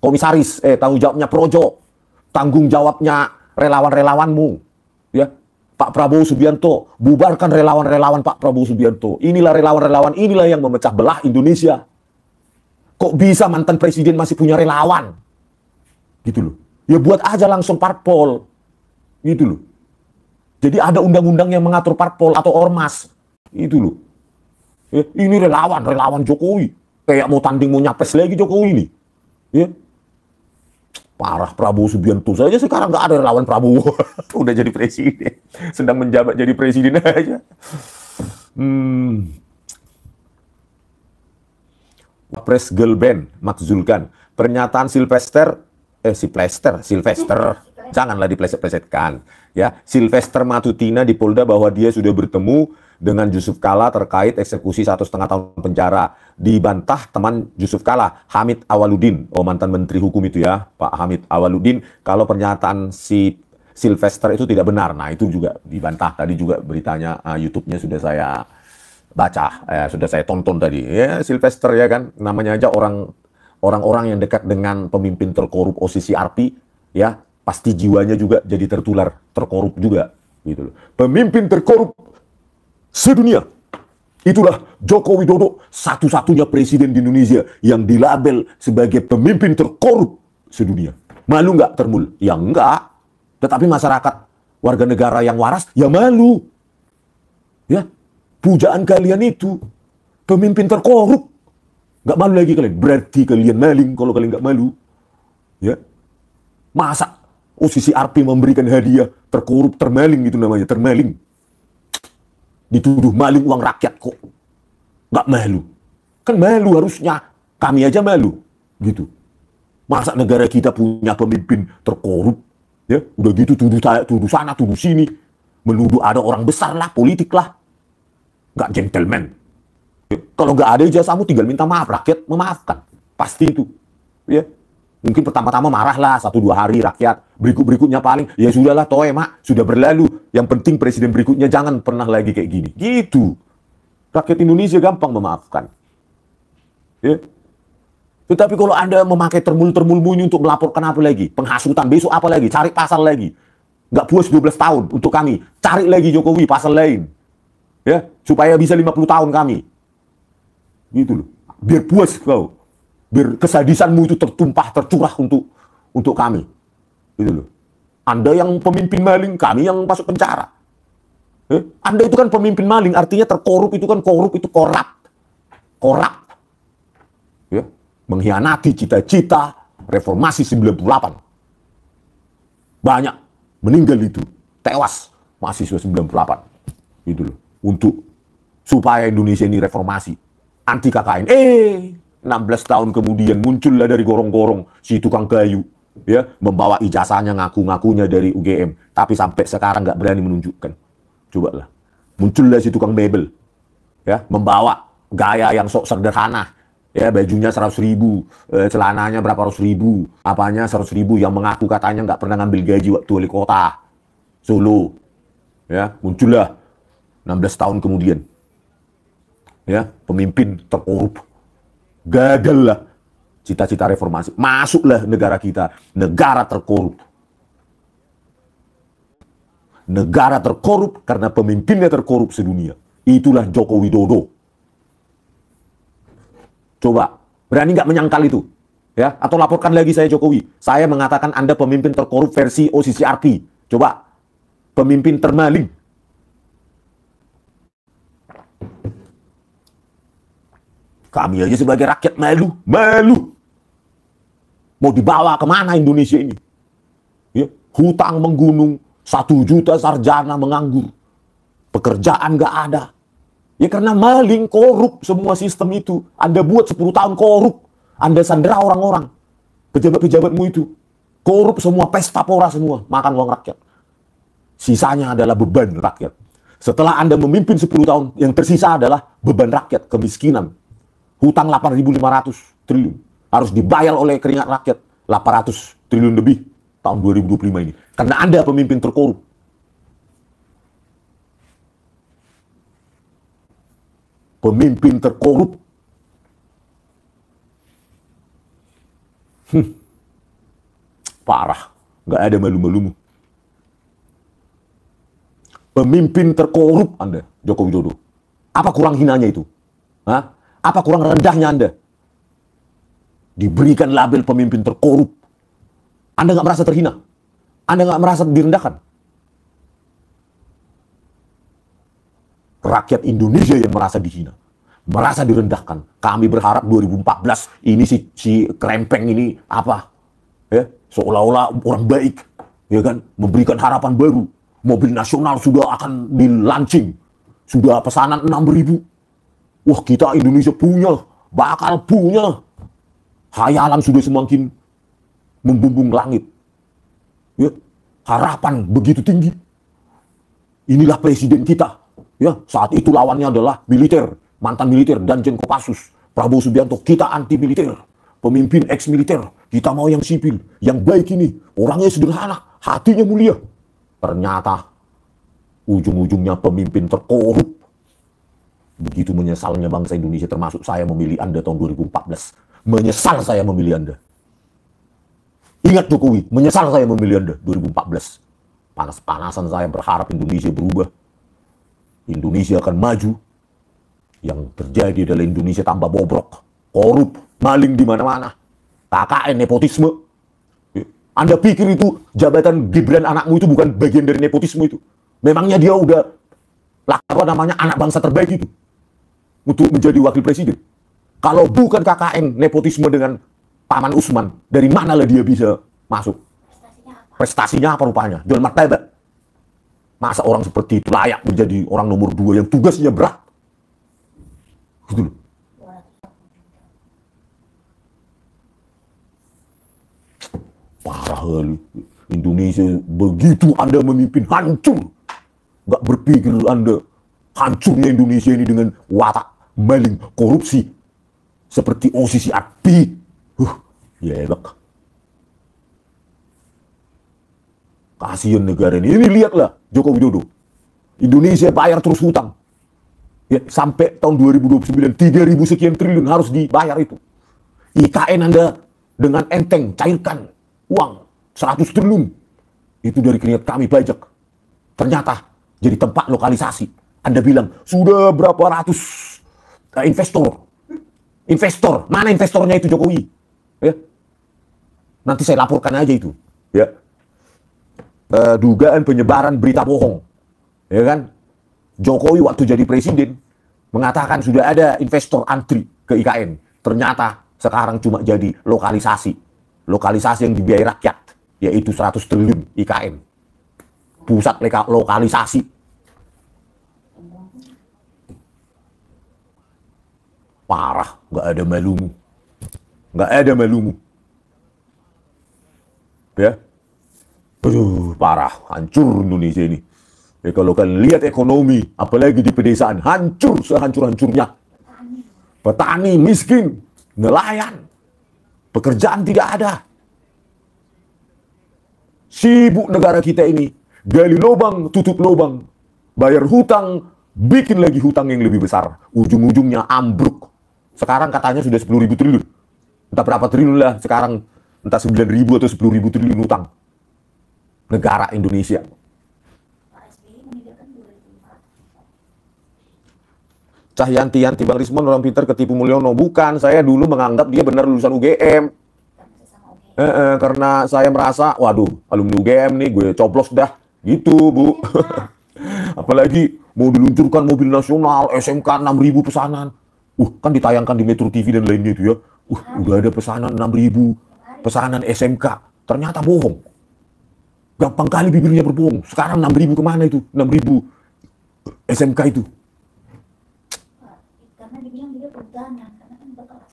komisaris, tanggung jawabnya Projo, tanggung jawabnya relawan-relawanmu. Ya. Pak Prabowo Subianto, bubarkan relawan-relawan Pak Prabowo Subianto. Inilah relawan-relawan, inilah yang memecah belah Indonesia. Kok bisa mantan presiden masih punya relawan? Gitu loh. Ya buat aja langsung parpol. Gitu loh. Jadi ada undang-undang yang mengatur parpol atau ormas. Itu loh. Ya, ini relawan Jokowi. Kayak mau tanding, mau nyapres lagi Jokowi ini. Ya. Parah Prabowo Subianto saja sekarang nggak ada relawan Prabowo. Udah jadi presiden. Sedang menjabat jadi presiden aja. Wapres Girl Band, Max Zulkan. Pernyataan Sylvester. Janganlah dipleset-plesetkan. Ya, Sylvester Matutina di Polda bahwa dia sudah bertemu dengan Yusuf Kalla terkait eksekusi 1,5 tahun penjara. Dibantah teman Yusuf Kalla, Hamid Awaludin, mantan Menteri Hukum itu ya, Pak Hamid Awaludin, kalau pernyataan si Sylvester itu tidak benar. Nah, itu juga dibantah. Tadi juga beritanya, YouTube-nya sudah saya baca, sudah saya tonton tadi. Ya, Sylvester ya kan, namanya aja orang-orang yang dekat dengan pemimpin terkorup OCC Arpi, ya, pasti jiwanya juga jadi terkorup juga. Gitu loh. Pemimpin terkorup sedunia. Itulah Joko Widodo, satu-satunya presiden di Indonesia yang dilabel sebagai pemimpin terkorup sedunia. Malu nggak Termul? Ya enggak. Tetapi masyarakat, warga negara yang waras, ya malu. Ya, pujaan kalian itu pemimpin terkorup. Nggak malu lagi kalian. Berarti kalian maling kalau kalian nggak malu. Ya, masa OCC Arpi memberikan hadiah terkorup, termaling itu namanya, termaling. Dituduh maling uang rakyat kok. Nggak malu. Kan malu harusnya. Kami aja malu. Gitu. Masa negara kita punya pemimpin terkorup. Ya, udah gitu tuduh sana, tuduh sini. Menuduh ada orang besar lah, politik lah. Nggak gentleman. Ya, kalau nggak ada ijazahmu tinggal minta maaf. Rakyat memaafkan. Pasti itu. Ya. Mungkin pertama-tama marah lah 1-2 hari rakyat. Berikutnya paling, ya sudahlah toh mak, sudah berlalu. Yang penting presiden berikutnya jangan pernah lagi kayak gini. Gitu. Rakyat Indonesia gampang memaafkan. Ya. Tetapi kalau Anda memakai termul-termulmu ini untuk melaporkan apa lagi? Penghasutan, besok apa lagi? Cari pasal lagi. Nggak puas 12 tahun untuk kami. Cari lagi Jokowi pasal lain. Ya, supaya bisa 50 tahun kami. Gitu loh. Biar puas kau. Biar kesadisanmu itu tertumpah, tercurah untuk kami. Gitu loh. Anda yang pemimpin maling, kami yang masuk penjara. Anda itu kan pemimpin maling, artinya terkorup itu kan korup, itu korup. Ya. mengkhianati cita-cita reformasi 98. Banyak meninggal itu, tewas mahasiswa 98. Itu loh, untuk supaya Indonesia ini reformasi, anti KKN. 16 tahun kemudian muncullah dari gorong-gorong si tukang kayu, ya, membawa ijazahnya ngaku-ngakunya dari UGM, tapi sampai sekarang nggak berani menunjukkan. Coba lah, muncullah si tukang mebel, ya, membawa gaya yang sok sederhana, ya, bajunya 100.000, celananya berapa ratus ribu, apanya 100.000, yang mengaku katanya nggak pernah ngambil gaji waktu wali kota Solo, ya, muncullah 16 tahun kemudian, ya, pemimpin terkorup. Gagallah cita-cita reformasi. Masuklah negara kita, negara terkorup. Negara terkorup karena pemimpinnya terkorup sedunia. Itulah Joko Widodo. Coba, berani nggak menyangkal itu? Ya, atau laporkan lagi saya Jokowi. Saya mengatakan Anda pemimpin terkorup versi OCCRP. Coba, pemimpin termaling. Kami aja sebagai rakyat malu. Mau dibawa kemana Indonesia ini? Ya, hutang menggunung, 1 juta sarjana menganggur, pekerjaan nggak ada. Ya karena maling, korup semua sistem itu. Anda buat 10 tahun korup, Anda sandera orang-orang, pejabat-pejabatmu itu korup semua, pesta pora semua, makan uang rakyat. Sisanya adalah beban rakyat. Setelah Anda memimpin 10 tahun, yang tersisa adalah beban rakyat, kemiskinan. Hutang 8.500 triliun. Harus dibayar oleh keringat rakyat. 800 triliun lebih tahun 2025 ini. Karena Anda pemimpin terkorup. Pemimpin terkorup. Parah. Nggak ada malu-malumu. Pemimpin terkorup Anda, Joko Widodo. Apa kurang hinanya itu? Hah? Apa kurang rendahnya Anda? Diberikan label pemimpin terkorup. Anda nggak merasa terhina? Anda nggak merasa direndahkan? Rakyat Indonesia yang merasa dihina, merasa direndahkan. Kami berharap 2014 ini si Krempeng ini apa? Ya, seolah-olah orang baik, ya kan? Memberikan harapan baru. Mobil nasional sudah akan di-launching. Sudah pesanan 6.000. Wah, kita Indonesia punya, bakal punya. Khayalan sudah semakin membumbung langit. Ya, harapan begitu tinggi. Inilah presiden kita. Ya, saat itu lawannya adalah militer, mantan militer, Danjen Kopassus, Prabowo Subianto. Kita anti militer, pemimpin ex militer. Kita mau yang sipil, yang baik ini. Orangnya sederhana, hatinya mulia. Ternyata ujung-ujungnya pemimpin terkorup. Begitu menyesalnya bangsa Indonesia, termasuk saya memilih Anda tahun 2014. Menyesal saya memilih Anda. Ingat Jokowi, menyesal saya memilih Anda 2014. Panas-panasan saya berharap Indonesia berubah. Indonesia akan maju. Yang terjadi adalah Indonesia tambah bobrok, korup, maling di mana-mana, KKN, nepotisme. Anda pikir itu jabatan Gibran anakmu itu bukan bagian dari nepotisme itu? Memangnya dia udah anak bangsa terbaik itu untuk menjadi wakil presiden? Kalau bukan KKN, nepotisme dengan Paman Usman, dari manalah dia bisa masuk? Prestasinya apa rupanya? Jual martabat. Masa orang seperti itu layak menjadi orang nomor 2 yang tugasnya berat? Gitu loh. Parah kali. Indonesia begitu Anda memimpin hancur. Nggak berpikir Anda hancurnya Indonesia ini dengan watak maling, korupsi. Seperti OCCRP. Yebak. Kasihan negara ini. Ini lihatlah Joko Widodo. Indonesia bayar terus hutang. Ya, sampai tahun 2029 3.000 sekian triliun harus dibayar itu. IKN Anda dengan enteng cairkan uang 100 triliun. Itu dari keringat kami pajak. Ternyata jadi tempat lokalisasi. Anda bilang sudah berapa ratus investor. Investor, mana investornya itu Jokowi? Ya. Nanti saya laporkan aja itu. Ya. Dugaan penyebaran berita bohong. Ya kan? Jokowi waktu jadi presiden mengatakan sudah ada investor antri ke IKN. Ternyata sekarang cuma jadi lokalisasi. Lokalisasi yang dibiayai rakyat, yaitu 100 triliun IKN. Pusat lokalisasi. Parah, nggak ada malumu. Nggak ada malumu. Ya. Aduh, parah. Hancur Indonesia ini. Ya, kalau kalian lihat ekonomi, apalagi di pedesaan, hancur sehancur-hancurnya. Petani miskin, nelayan, pekerjaan tidak ada. Sibuk negara kita ini, gali lubang, tutup lubang, bayar hutang, bikin lagi hutang yang lebih besar. Ujung-ujungnya ambruk. Sekarang katanya sudah 10.000 triliun. Entah berapa triliun lah sekarang, entah 9.000 atau 10.000 triliun hutang. Negara Indonesia. Cahyanti Bang Rismon orang pintar ketipu Mulyono. Bukan, saya dulu menganggap dia benar lulusan UGM. Karena saya merasa, waduh, alumni UGM nih, gue coblos dah. Gitu, Bu. Apalagi mau diluncurkan mobil nasional, SMK 6.000 pesanan. Kan ditayangkan di Metro TV dan lainnya itu ya. Udah ada pesanan 6.000 pesanan SMK. Ternyata bohong. Gampang kali bibirnya berbohong. Sekarang 6.000 kemana itu? 6.000 SMK itu. Karena dibilang dia perdanan, karena kan berkelas.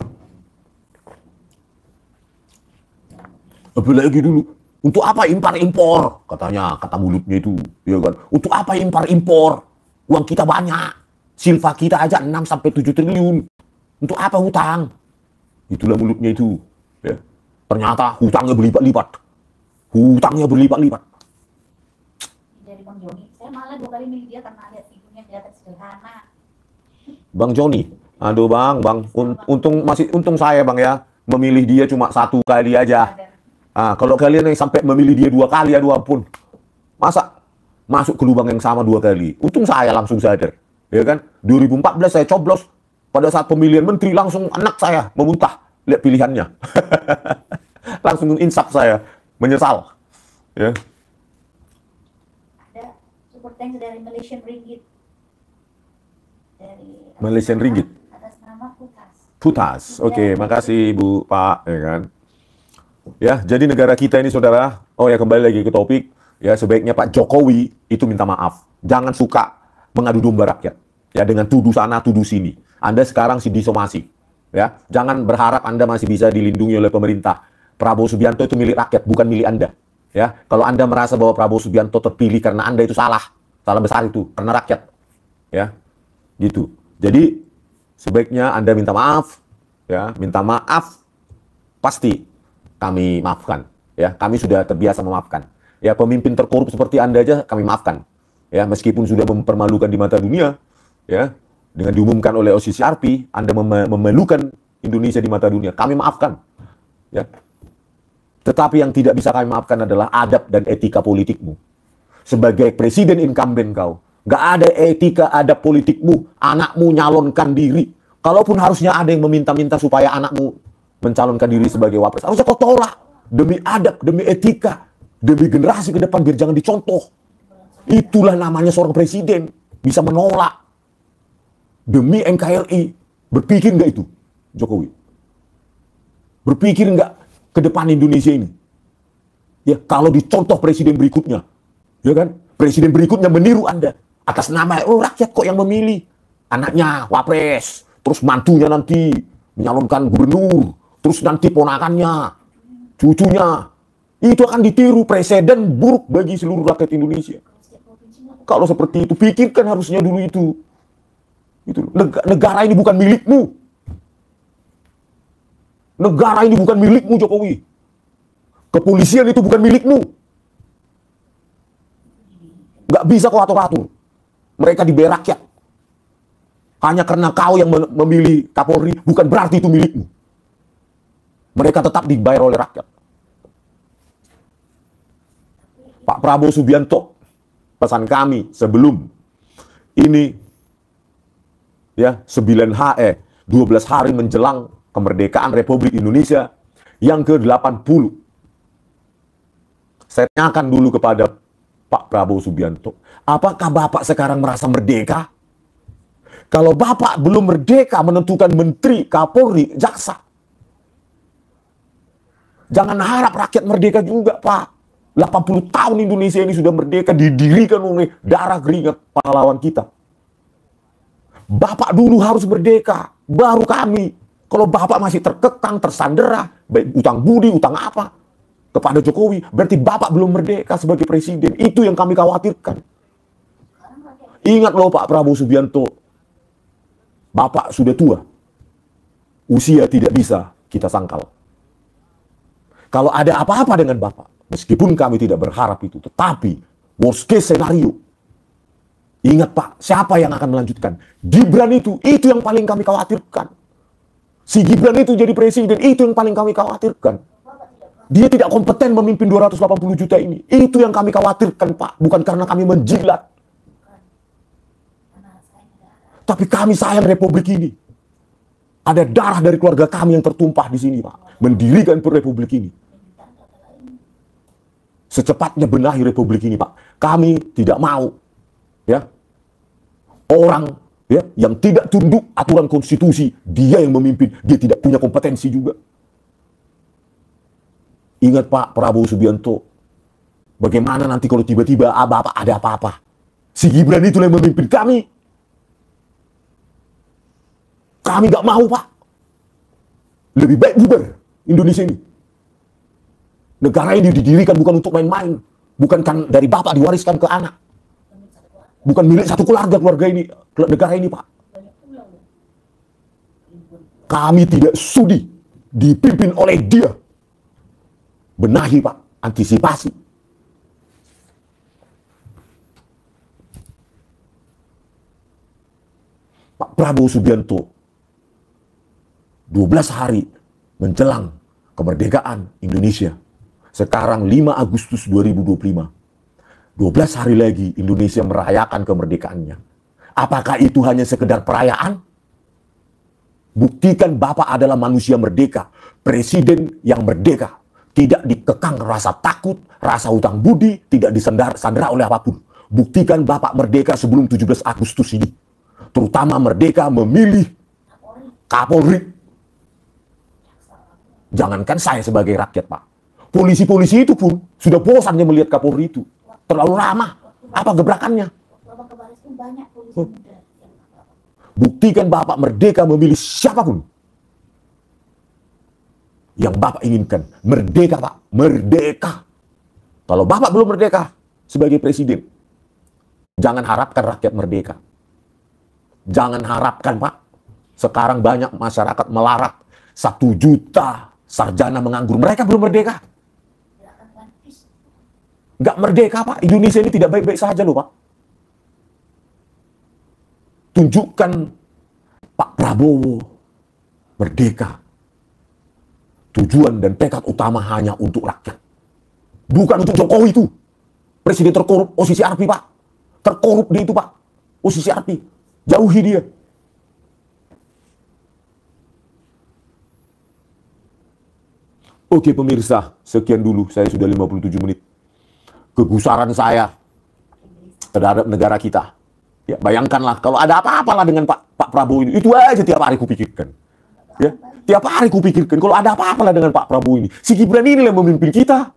Apalagi dulu, untuk apa impor-impor? Katanya, kata mulutnya itu. Ya kan? Untuk apa impor-impor? Uang kita banyak. Silva kita aja 6-7 triliun. Untuk apa hutang? Itulah mulutnya itu. Ya. Ternyata hutangnya berlipat-lipat. Hutangnya berlipat-lipat. Dari Bang Joni, saya malah 2 kali milih dia karena ada figurnya kelihatan sederhana. Bang Joni, aduh bang, untung saya bang ya, memilih dia cuma 1 kali aja. Kalau kalian yang sampai memilih dia 2 kali, aduh ampun, masa masuk ke lubang yang sama 2 kali. Untung saya langsung sadar, ya kan? 2014 saya coblos, pada saat pemilihan menteri langsung anak saya memuntah lihat pilihannya, langsung insaf saya, menyesal, ya. Ada super thanks dari Malaysian Ringgit. Malaysian Ringgit. Atas nama Putas. Putas. Oke, makasih Bu, Pak, ya kan. Ya, jadi negara kita ini saudara, oh ya kembali lagi ke topik, ya sebaiknya Pak Jokowi itu minta maaf. Jangan suka mengadu domba rakyat. Ya dengan tuduh sana, tuduh sini. Anda sekarang disomasi. Ya, jangan berharap Anda masih bisa dilindungi oleh pemerintah. Prabowo Subianto itu milik rakyat, bukan milik Anda. Ya, kalau Anda merasa bahwa Prabowo Subianto terpilih karena Anda itu salah besar itu karena rakyat. Ya. Gitu. Jadi sebaiknya Anda minta maaf, ya, minta maaf pasti kami maafkan, ya. Kami sudah terbiasa memaafkan. Ya, pemimpin terkorup seperti Anda aja kami maafkan. Ya, meskipun sudah mempermalukan di mata dunia, ya, dengan diumumkan oleh OCCRP, Anda memalukan Indonesia di mata dunia, kami maafkan. Ya. Tetapi yang tidak bisa kami maafkan adalah adab dan etika politikmu. Sebagai presiden incumbent kau, nggak ada etika, adab politikmu. Anakmu nyalonkan diri. Kalaupun harusnya ada yang meminta-minta supaya anakmu mencalonkan diri sebagai wapres, harusnya kau tolak. Demi adab, demi etika, demi generasi ke depan, biar jangan dicontoh. Itulah namanya seorang presiden. Bisa menolak. Demi NKRI. Berpikir nggak itu, Jokowi? Berpikir nggak ke depan Indonesia ini? Ya, kalau dicontoh presiden berikutnya, ya kan? Presiden berikutnya meniru Anda. Atas nama, rakyat kok yang memilih. Anaknya wapres, terus mantunya nanti menyalonkan gubernur, terus nanti ponakannya, cucunya. Itu akan ditiru, presiden buruk bagi seluruh rakyat Indonesia. Kalau seperti itu, pikirkan harusnya dulu itu. Negara ini bukan milikmu. Negara ini bukan milikmu, Jokowi. Kepolisian itu bukan milikmu. Nggak bisa kau atur-atur. Mereka dibayar rakyat. Hanya karena kau yang memilih Kapolri, bukan berarti itu milikmu. Mereka tetap dibayar oleh rakyat. Pak Prabowo Subianto, pesan kami sebelum ini, ya, 12 hari menjelang kemerdekaan Republik Indonesia yang ke-80. Saya tanyakan dulu kepada Pak Prabowo Subianto, apakah Bapak sekarang merasa merdeka? Kalau Bapak belum merdeka menentukan menteri, Kapolri, jaksa, Jangan harap rakyat merdeka juga, Pak. 80 tahun Indonesia ini sudah merdeka, didirikan oleh darah keringat pahlawan kita. Bapak dulu harus merdeka, baru kami. Kalau Bapak masih terkekang, tersandera, baik utang budi, utang apa, kepada Jokowi, berarti Bapak belum merdeka sebagai presiden. Itu yang kami khawatirkan. Ingat loh Pak Prabowo Subianto, Bapak sudah tua. Usia tidak bisa kita sangkal. Kalau ada apa-apa dengan Bapak, meskipun kami tidak berharap itu, tetapi worst case scenario, ingat Pak, siapa yang akan melanjutkan? Gibran itu yang paling kami khawatirkan. Si Gibran itu jadi presiden, itu yang paling kami khawatirkan. Dia tidak kompeten memimpin 280 juta ini. Itu yang kami khawatirkan Pak, bukan karena kami menjilat. Tapi kami sayang Republik ini. Ada darah dari keluarga kami yang tertumpah di sini Pak, mendirikan Republik ini. Secepatnya benahi Republik ini Pak. Kami tidak mau ya orang ya yang tidak tunduk aturan konstitusi, dia yang memimpin, dia tidak punya kompetensi juga. Ingat Pak Prabowo Subianto, bagaimana nanti kalau tiba-tiba Bapak ada apa-apa? Si Gibran itu yang memimpin kami. Kami gak mau Pak. Lebih baik bubar Indonesia ini. Negara ini didirikan bukan untuk main-main. Bukan kan dari Bapak diwariskan ke anak. Bukan milik satu keluarga ini, negara ini Pak. Kami tidak sudi dipimpin oleh dia. Benahi Pak, antisipasi. Pak Prabowo Subianto, 12 hari menjelang kemerdekaan Indonesia. Sekarang 5 Agustus 2025. 12 hari lagi Indonesia merayakan kemerdekaannya. Apakah itu hanya sekedar perayaan? Buktikan Bapak adalah manusia merdeka. Presiden yang merdeka. Tidak dikekang rasa takut, rasa hutang budi, tidak disandera oleh apapun. Buktikan Bapak merdeka sebelum 17 Agustus ini. Terutama merdeka memilih Kapolri. Jangankan saya sebagai rakyat Pak. Polisi-polisi itu pun sudah bosannya melihat Kapolri itu. Terlalu ramah. Apa gebrakannya? Buktikan Bapak merdeka memilih siapapun yang Bapak inginkan. Merdeka Pak. Merdeka. Kalau Bapak belum merdeka sebagai presiden, jangan harapkan rakyat merdeka. Jangan harapkan Pak. Sekarang banyak masyarakat melarat. 1 juta sarjana menganggur. Mereka belum merdeka. Nggak merdeka Pak. Indonesia ini tidak baik-baik saja loh Pak. Tunjukkan Pak Prabowo merdeka. Tujuan dan tekad utama hanya untuk rakyat. Bukan untuk Jokowi itu. Presiden terkorup, posisi RP Pak. Terkorup dia itu Pak. Posisi RP. Jauhi dia. Oke pemirsa, sekian dulu. Saya sudah 57 menit. Kegusaran saya terhadap negara kita. Ya, bayangkanlah kalau ada apa-apalah dengan Pak Prabowo ini. Itu aja tiap hari kupikirkan. Ya, tiap hari kupikirkan kalau ada apa-apalah dengan Pak Prabowo ini. Si Gibran ini yang memimpin kita.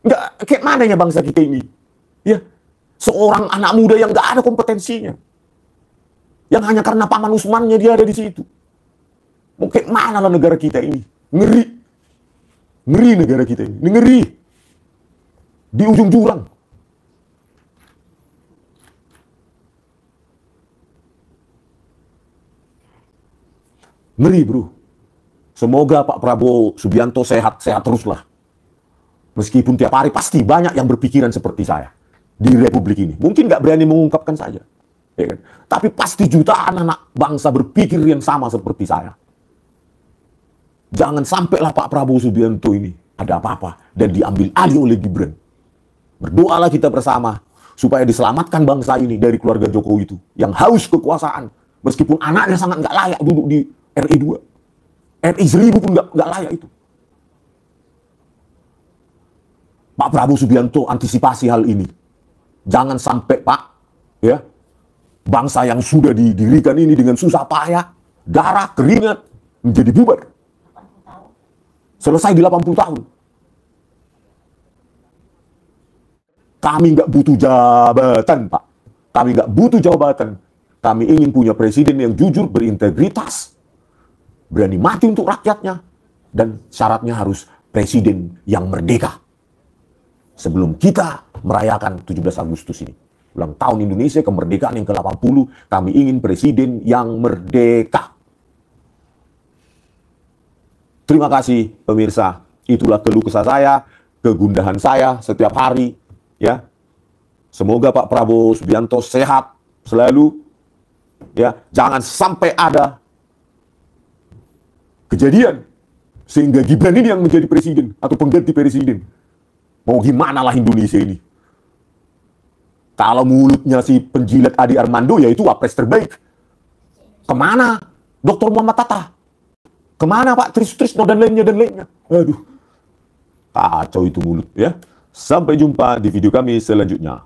Nggak, kayak mananya bangsa kita ini. Ya, seorang anak muda yang nggak ada kompetensinya. Yang hanya karena paman Usmannya dia ada di situ. Mau kayak mana lah negara kita ini. Ngeri. Ngeri negara kita ini. Ngeri. Di ujung jurang. Ngeri bro. Semoga Pak Prabowo Subianto sehat-sehat teruslah. Meskipun tiap hari pasti banyak yang berpikiran seperti saya. Di Republik ini. Mungkin nggak berani mengungkapkan saja. Ya kan? Tapi pasti jutaan anak bangsa berpikir yang sama seperti saya. Jangan sampailah Pak Prabowo Subianto ini ada apa-apa dan diambil alih oleh Gibran. Berdoalah kita bersama supaya diselamatkan bangsa ini dari keluarga Jokowi itu yang haus kekuasaan. Meskipun anaknya sangat nggak layak duduk di RI 2. RI 1000 pun nggak layak itu. Pak Prabowo Subianto antisipasi hal ini. Jangan sampai Pak, ya, bangsa yang sudah didirikan ini dengan susah payah, darah, keringat, menjadi bubar. Selesai di 80 tahun. Kami nggak butuh jabatan, Pak. Kami nggak butuh jabatan. Kami ingin punya presiden yang jujur, berintegritas, berani mati untuk rakyatnya, dan syaratnya harus presiden yang merdeka. Sebelum kita merayakan 17 Agustus ini, ulang tahun Indonesia, kemerdekaan yang ke-80, kami ingin presiden yang merdeka. Terima kasih pemirsa, itulah keluh kesah saya, kegundahan saya setiap hari, ya. Semoga Pak Prabowo Subianto sehat selalu, ya. Jangan sampai ada kejadian sehingga Gibran ini yang menjadi presiden atau pengganti presiden. Mau gimana lah Indonesia ini? Kalau mulutnya si penjilat Adi Armando, ya itu wapres terbaik. Kemana Dr. Muhammad Hatta? Kemana Pak Trisno dan lainnya? Aduh, kacau itu mulut, ya. Sampai jumpa di video kami selanjutnya.